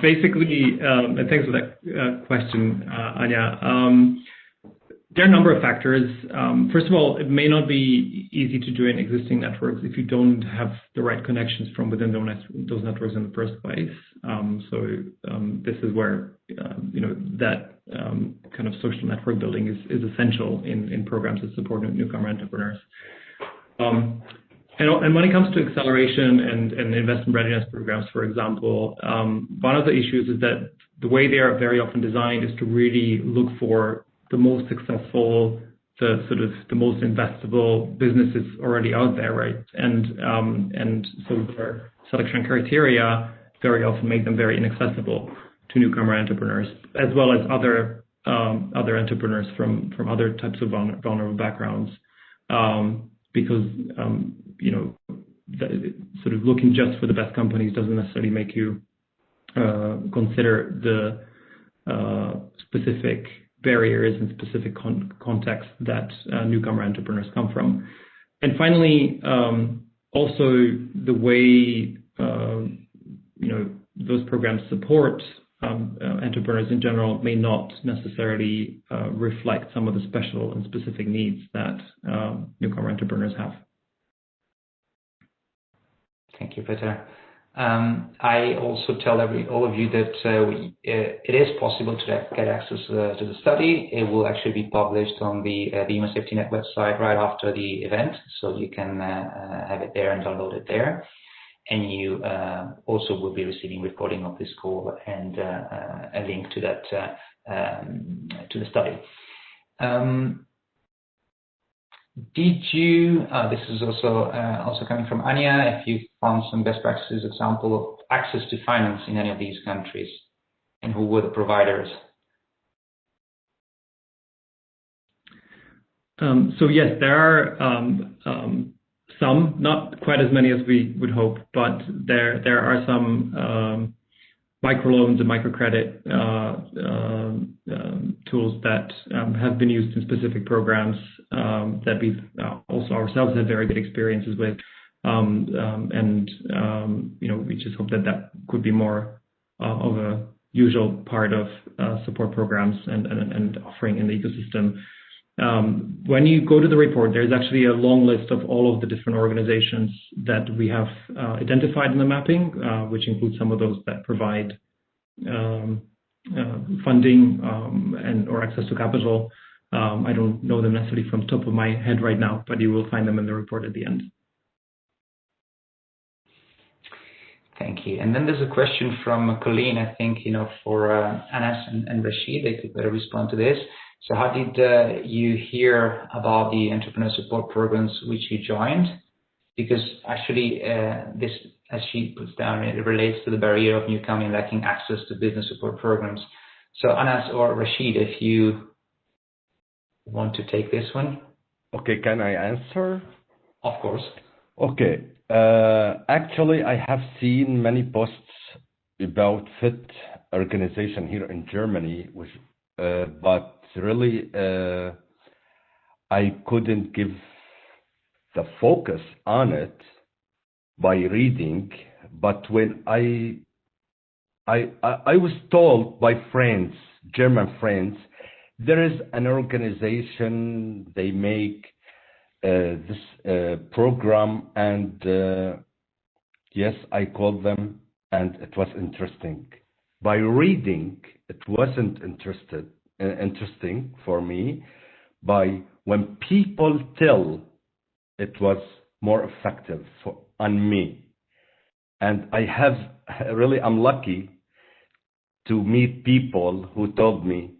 basically, and thanks for that question, Anya. There are a number of factors. First of all, it may not be easy to join existing networks if you don't have the right connections from within those networks in the first place. This is where that kind of social network building is essential in programs that support newcomer entrepreneurs. And when it comes to acceleration and investment readiness programs, for example, one of the issues is that the way they are very often designed is to really look for the most successful, the most investable businesses already out there, right? And so their selection criteria very often make them very inaccessible to newcomer entrepreneurs, as well as other entrepreneurs from other types of vulnerable backgrounds, because sort of looking just for the best companies doesn't necessarily make you consider the specific barriers and specific contexts that newcomer entrepreneurs come from. And finally, also the way those programs support entrepreneurs in general may not necessarily reflect some of the special and specific needs that newcomer entrepreneurs have. Thank you, Peter. I also tell all of you that it is possible to get access to the study. It will actually be published on the Human Safety Net website right after the event, so you can have it there and download it there. And you also will be receiving recording of this call and a link to that to the study. Did you? This is also coming from Anya. If you found some best practices example of access to finance in any of these countries, and who were the providers? So yes, there are some, not quite as many as we would hope, but there are some microloans and microcredit tools that have been used in specific programs that we've also ourselves had very good experiences with, we just hope that could be more of a usual part of support programs and offering in the ecosystem. When you go to the report, there's actually a long list of all of the different organizations that we have identified in the mapping, which includes some of those that provide funding or access to capital. I don't know them necessarily from the top of my head right now, but you will find them in the report at the end. Thank you. And then there's a question from Colleen, I think, for Anas and Rashid. They could better respond to this. So how did you hear about the entrepreneur support programs which you joined? Because actually this, as she puts down, it relates to the barrier of newcoming lacking access to business support programs. So Anas or Rashid, if you want to take this one. Okay, can I answer? Of course. Okay. Actually, I have seen many posts about FIT organization here in Germany, but really I couldn't give the focus on it by reading. But when I was told by friends, German friends, there is an organization, they make this program, and yes, I called them, and it was interesting. By reading, it wasn't interesting for me. When people tell, it was more effective on me. And I'm lucky to meet people who told me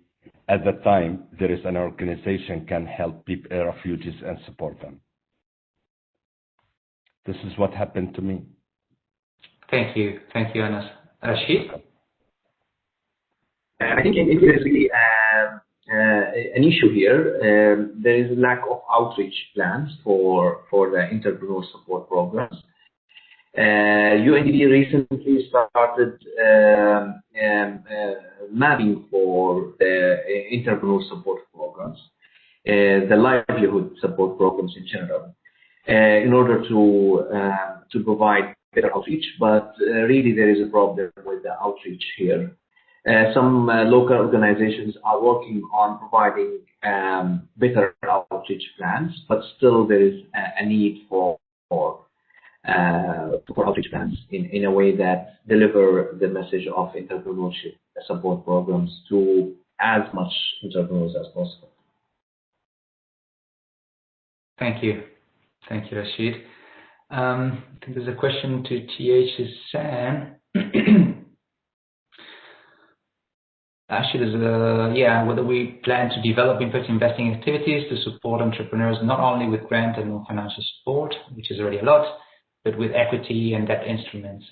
at the time there is an organization can help people, refugees, and support them. This is what happened to me. Thank you, Anas. Rashid? I think if there's really an issue here, there is a lack of outreach plans for the entrepreneur support programs. UNDP recently started mapping for the entrepreneur support programs, the livelihood support programs in general, in order to provide better outreach. But really there is a problem with the outreach here. Some local organizations are working on providing better outreach plans, but still there is a need for outreach plans in a way that deliver the message of entrepreneurship support programs to as much entrepreneurs as possible. Thank you, Rashid. I think there's a question to THSN. Actually, there's whether we plan to develop impact investing activities to support entrepreneurs not only with grant and non-financial support, which is already a lot, but with equity and debt instruments.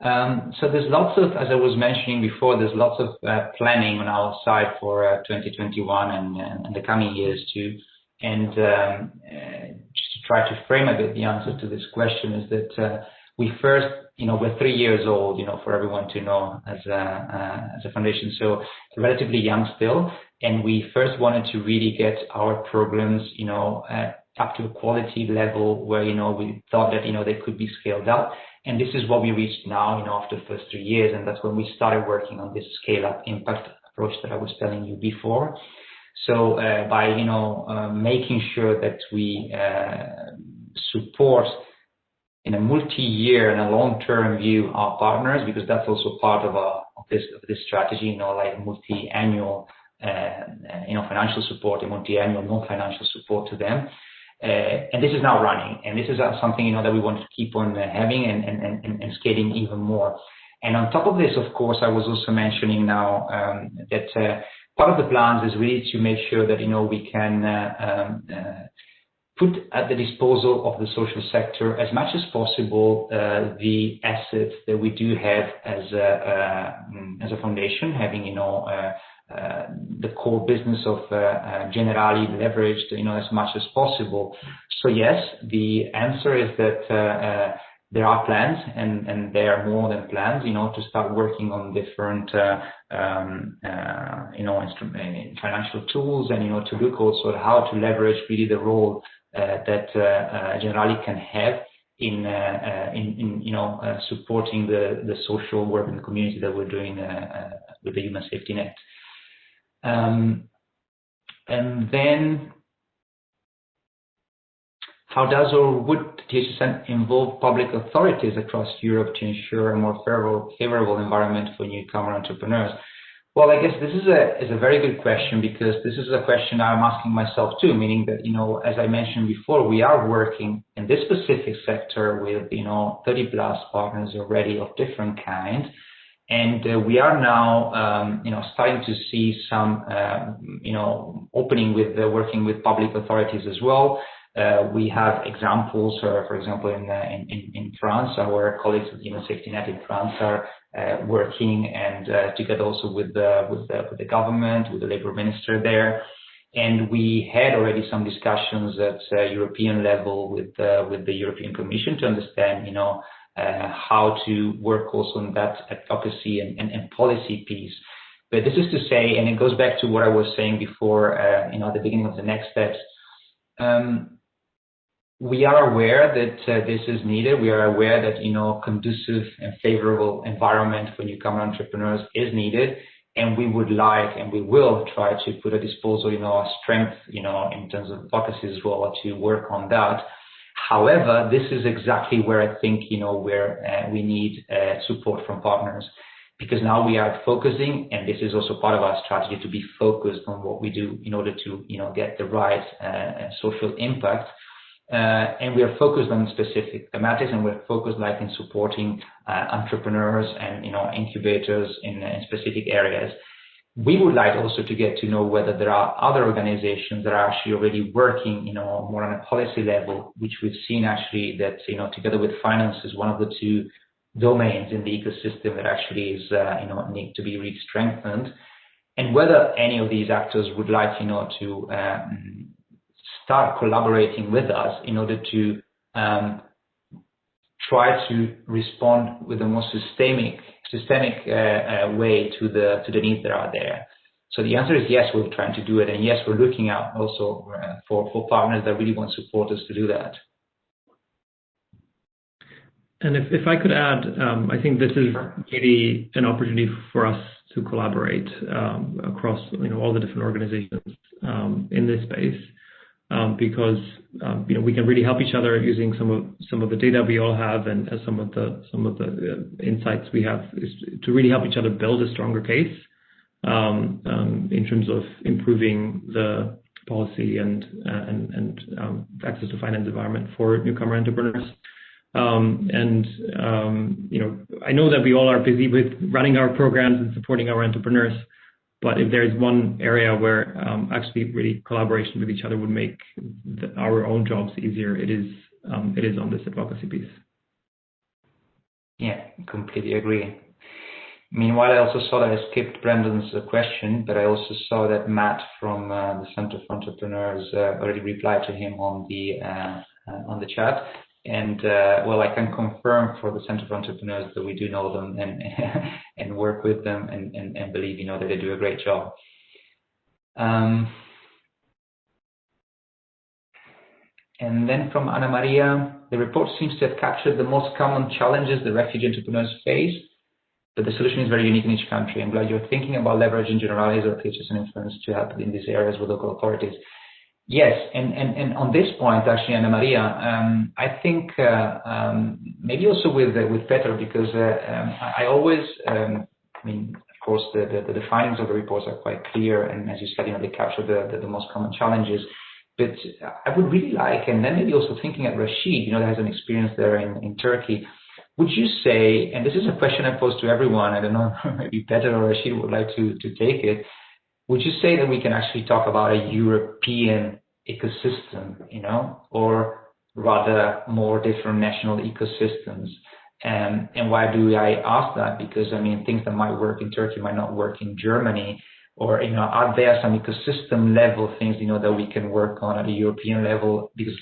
So there's lots of, as I was mentioning before, there's lots of planning on our side for 2021 and the coming years too. And just to try to frame a bit the answer to this question is that we first, we're 3 years old, for everyone to know as a foundation, so relatively young still. And we first wanted to really get our programs, up to a quality level where, we thought that, they could be scaled up. And this is what we reached now, after the first 3 years. And that's when we started working on this scale up impact approach that I was telling you before. So by, making sure that we support in a multi-year and a long-term view our partners, because that's also part of this strategy, like multi-annual, financial support and multi-annual non-financial support to them. And this is now running, and this is something that we want to keep on having and scaling even more. And on top of this, of course, I was also mentioning now that part of the plans is really to make sure that we can put at the disposal of the social sector as much as possible the assets that we do have as a foundation, having the core business of Generali leveraged as much as possible. So yes, the answer is that there are plans, and there are more than plans, to start working on different financial tools, and to look also at how to leverage really the role that Generali can have in supporting the social work in the community that we're doing with the Human Safety Net. And then, how does or would THSN involve public authorities across Europe to ensure a more favorable environment for newcomer entrepreneurs? Well, I guess this is a very good question, because this is a question I'm asking myself too, meaning that, as I mentioned before, we are working in this specific sector with, 30 plus partners already of different kinds. And we are now, starting to see some, opening with working with public authorities as well. We have examples, for example, in France, our colleagues at the Human Safety Net in France are working and together also with the government, with the labor minister there. And we had already some discussions at European level with the European Commission to understand, how to work also on that advocacy and policy piece. But this is to say, and it goes back to what I was saying before, at the beginning of the next steps. We are aware that this is needed. We are aware that, conducive and favorable environment for newcomer entrepreneurs is needed. And we would like, and we will try to put at disposal, our strength, in terms of advocacy as well, to work on that. However, this is exactly where I think, where we need support from partners, because now we are focusing, and this is also part of our strategy to be focused on what we do in order to, get the right social impact. And we are focused on specific thematics, and we're focused like in supporting entrepreneurs and incubators in specific areas. We would like also to get to know whether there are other organizations that are actually already working, more on a policy level, which we've seen actually that, together with finance is one of the two domains in the ecosystem that actually is, need to be really strengthened. And whether any of these actors would like, to start collaborating with us in order to try to respond with a more systemic way to the needs that are there. So the answer is yes, we're trying to do it, and yes, we're looking out also for partners that really want to support us to do that. And if I could add, I think this is really an opportunity for us to collaborate across all the different organizations in this space. Because we can really help each other using some of the data we all have, and some of the insights we have is to really help each other build a stronger case in terms of improving the policy and access to finance environment for newcomer entrepreneurs. I know that we all are busy with running our programs and supporting our entrepreneurs. But if there is one area where actually really collaboration with each other would make our own jobs easier, it is on this advocacy piece. Yeah, completely agree. Meanwhile, I also saw that I skipped Brendan's question, but I also saw that Matt from the Center for Entrepreneurs already replied to him on the chat. And well, I can confirm for the Center for Entrepreneurs that we do know them and work with them and believe that they do a great job. And then from Ana Maria, the report seems to have captured the most common challenges the refugee entrepreneurs face, but the solution is very unique in each country. I'm glad you're thinking about leveraging Generali's or THSN influence to help in these areas with local authorities. Yes, and on this point, actually, Ana Maria, I think maybe also with Peter, because I always, of course, the findings of the reports are quite clear, and as you said, they capture the most common challenges. But I would really like, and then maybe also thinking at Rashid, that has an experience there in Turkey. Would you say, and this is a question I pose to everyone, I don't know, maybe Peter or Rashid would like to take it. Would you say that we can actually talk about a European ecosystem, or rather more different national ecosystems? And why do I ask that? Because, things that might work in Turkey might not work in Germany, or, are there some ecosystem level things, that we can work on at a European level? Because,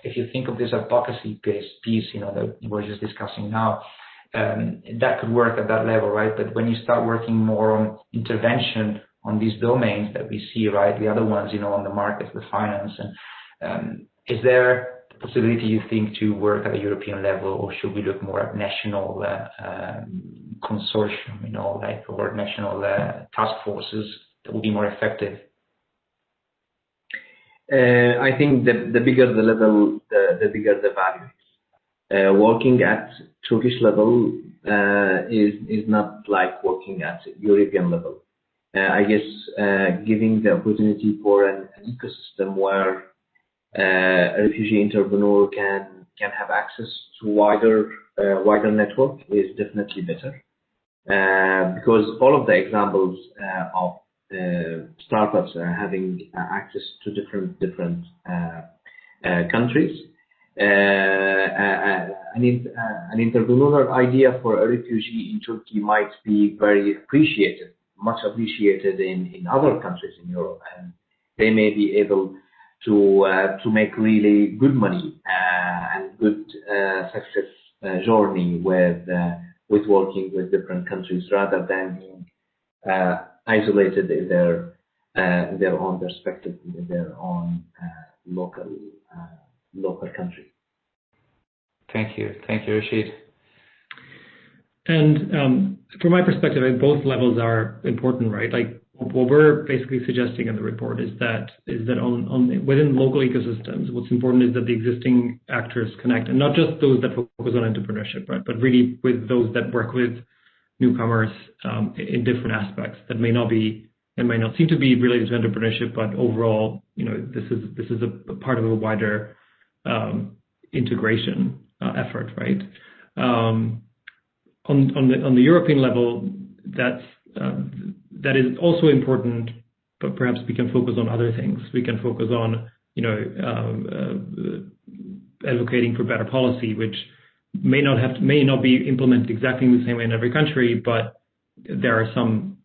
if you think of this advocacy piece, that we're just discussing now, that could work at that level, right? But when you start working more on intervention on these domains that we see, right, the other ones, on the market, the finance, and is there a possibility, you think, to work at a European level, or should we look more at national consortium, or national task forces that will be more effective? I think the bigger the level, the bigger the value. Working at Turkish level is not like working at European level. I guess giving the opportunity for an ecosystem where a refugee entrepreneur can have access to wider network is definitely better. Because all of the examples of startups having access to different countries. An entrepreneurial idea for a refugee in Turkey might be very appreciated, much appreciated in other countries in Europe, and they may be able to make really good money and good success journey with working with different countries rather than being isolated in their own perspective, in their own local country. Thank you, Rashid. And from my perspective, both levels are important, right? Like what we're basically suggesting in the report is that within local ecosystems, what's important is that the existing actors connect, and not just those that focus on entrepreneurship, right? But really with those that work with newcomers in different aspects that may not seem to be related to entrepreneurship, but overall, this is a part of a wider integration effort, right? On the European level, that is also important, but perhaps we can focus on other things. We can focus on advocating for better policy, which may not be implemented exactly in the same way in every country, but there are some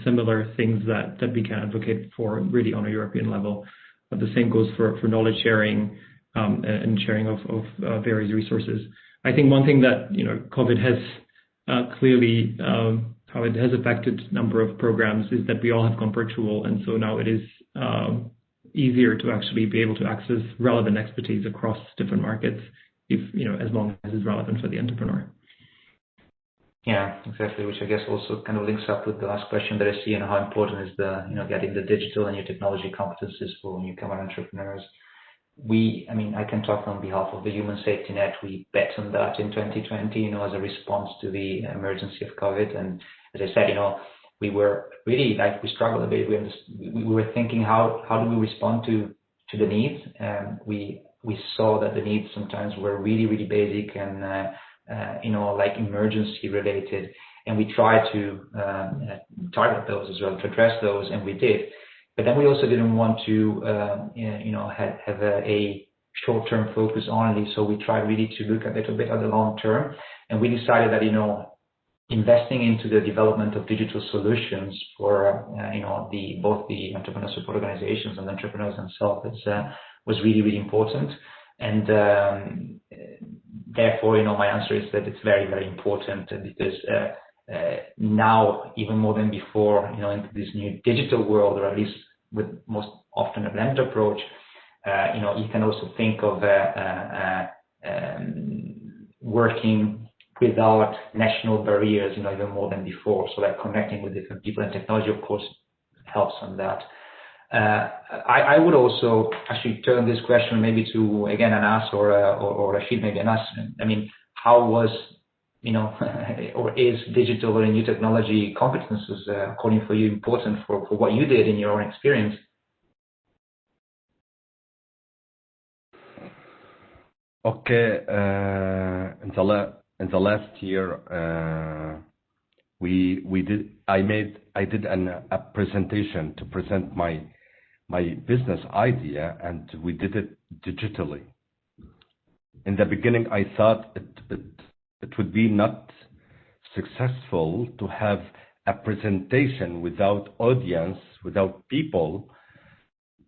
similar things that we can advocate for really on a European level. But the same goes for knowledge sharing and sharing of various resources. I think one thing that COVID has clearly how it has affected a number of programs is that we all have gone virtual, and so now it is easier to actually be able to access relevant expertise across different markets, if as long as it's relevant for the entrepreneur. Yeah, exactly. Which I guess also kind of links up with the last question that I see, and how important is the getting the digital and new technology competencies for newcomer entrepreneurs. I can talk on behalf of the Human Safety Net. We bet on that in 2020, as a response to the emergency of COVID. And as I said, we were really we struggled a bit. We were thinking how do we respond to the needs, and we saw that the needs sometimes were really, really basic and emergency related, and we tried to target those as well, to address those, and we did. But then we also didn't want to have a short-term focus only, so we tried really to look a little bit at the long term, and we decided that investing into the development of digital solutions for both the entrepreneur support organizations and entrepreneurs themselves was really, really important. And therefore, my answer is that it's very, very important, because now, even more than before, into this new digital world, or at least with most often a blended approach, you can also think of working without national barriers, even more than before. So connecting with different people, and technology, of course, helps on that. I would also actually turn this question maybe to, again, Anas or Rashid, maybe Anas. How was, or is digital or new technology competences, according for you, important for what you did in your own experience? Okay, in the last year, I did a presentation to present my business idea, and we did it digitally. In the beginning, I thought it would be not successful to have a presentation without audience, without people,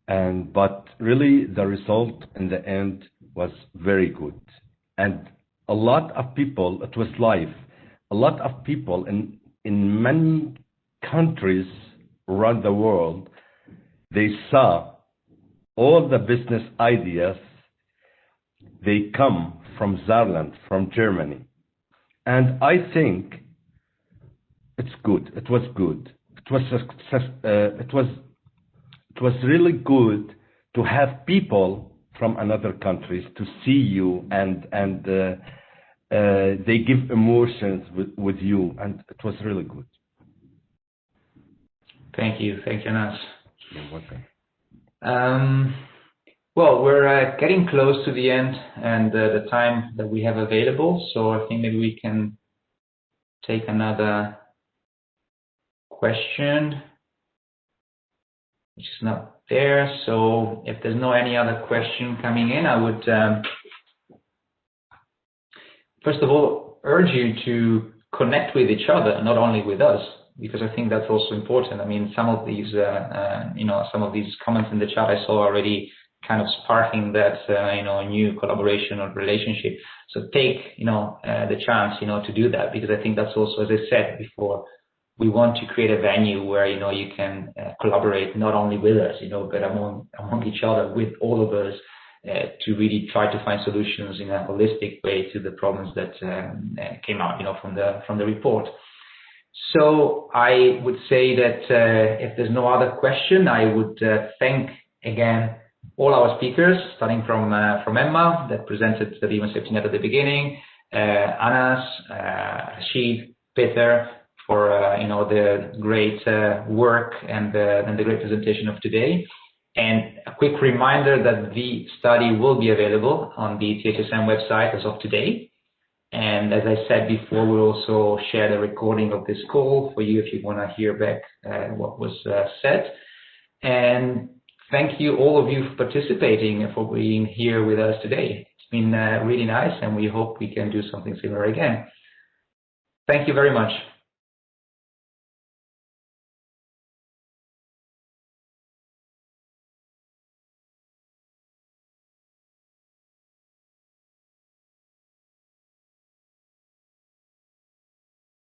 but really the result in the end was very good. And a lot of people, it was live, a lot of people in many countries around the world, they saw all the business ideas, they come from Saarland, from Germany. And I think it's good. It was good. It was success. It was really good to have people from another countries to see you, and they give emotions with you, and it was really good. Thank you, Anas. You're welcome. Well, we're getting close to the end and the time that we have available, so I think maybe we can take another question, which is not there. So if there's no any other question coming in, I would first of all urge you to connect with each other, not only with us, because I think that's also important. I mean, some of these, some of these comments in the chat I saw already kind of sparking that, new collaboration or relationship. So take, the chance, to do that, because I think that's also, as I said before, we want to create a venue where, you can collaborate not only with us, but among each other, with all of us, to really try to find solutions in a holistic way to the problems that came out, from the report. So I would say that if there's no other question, I would thank again all our speakers, starting from Emma, that presented the Human Safety Net at the beginning, Anas, Rashid, Peter, for the great work and the great presentation of today. And a quick reminder that the study will be available on the THSN website as of today. And as I said before, we'll also share the recording of this call for you if you want to hear back what was said. And thank you, all of you, for participating and for being here with us today. It's been really nice, and we hope we can do something similar again. Thank you very much.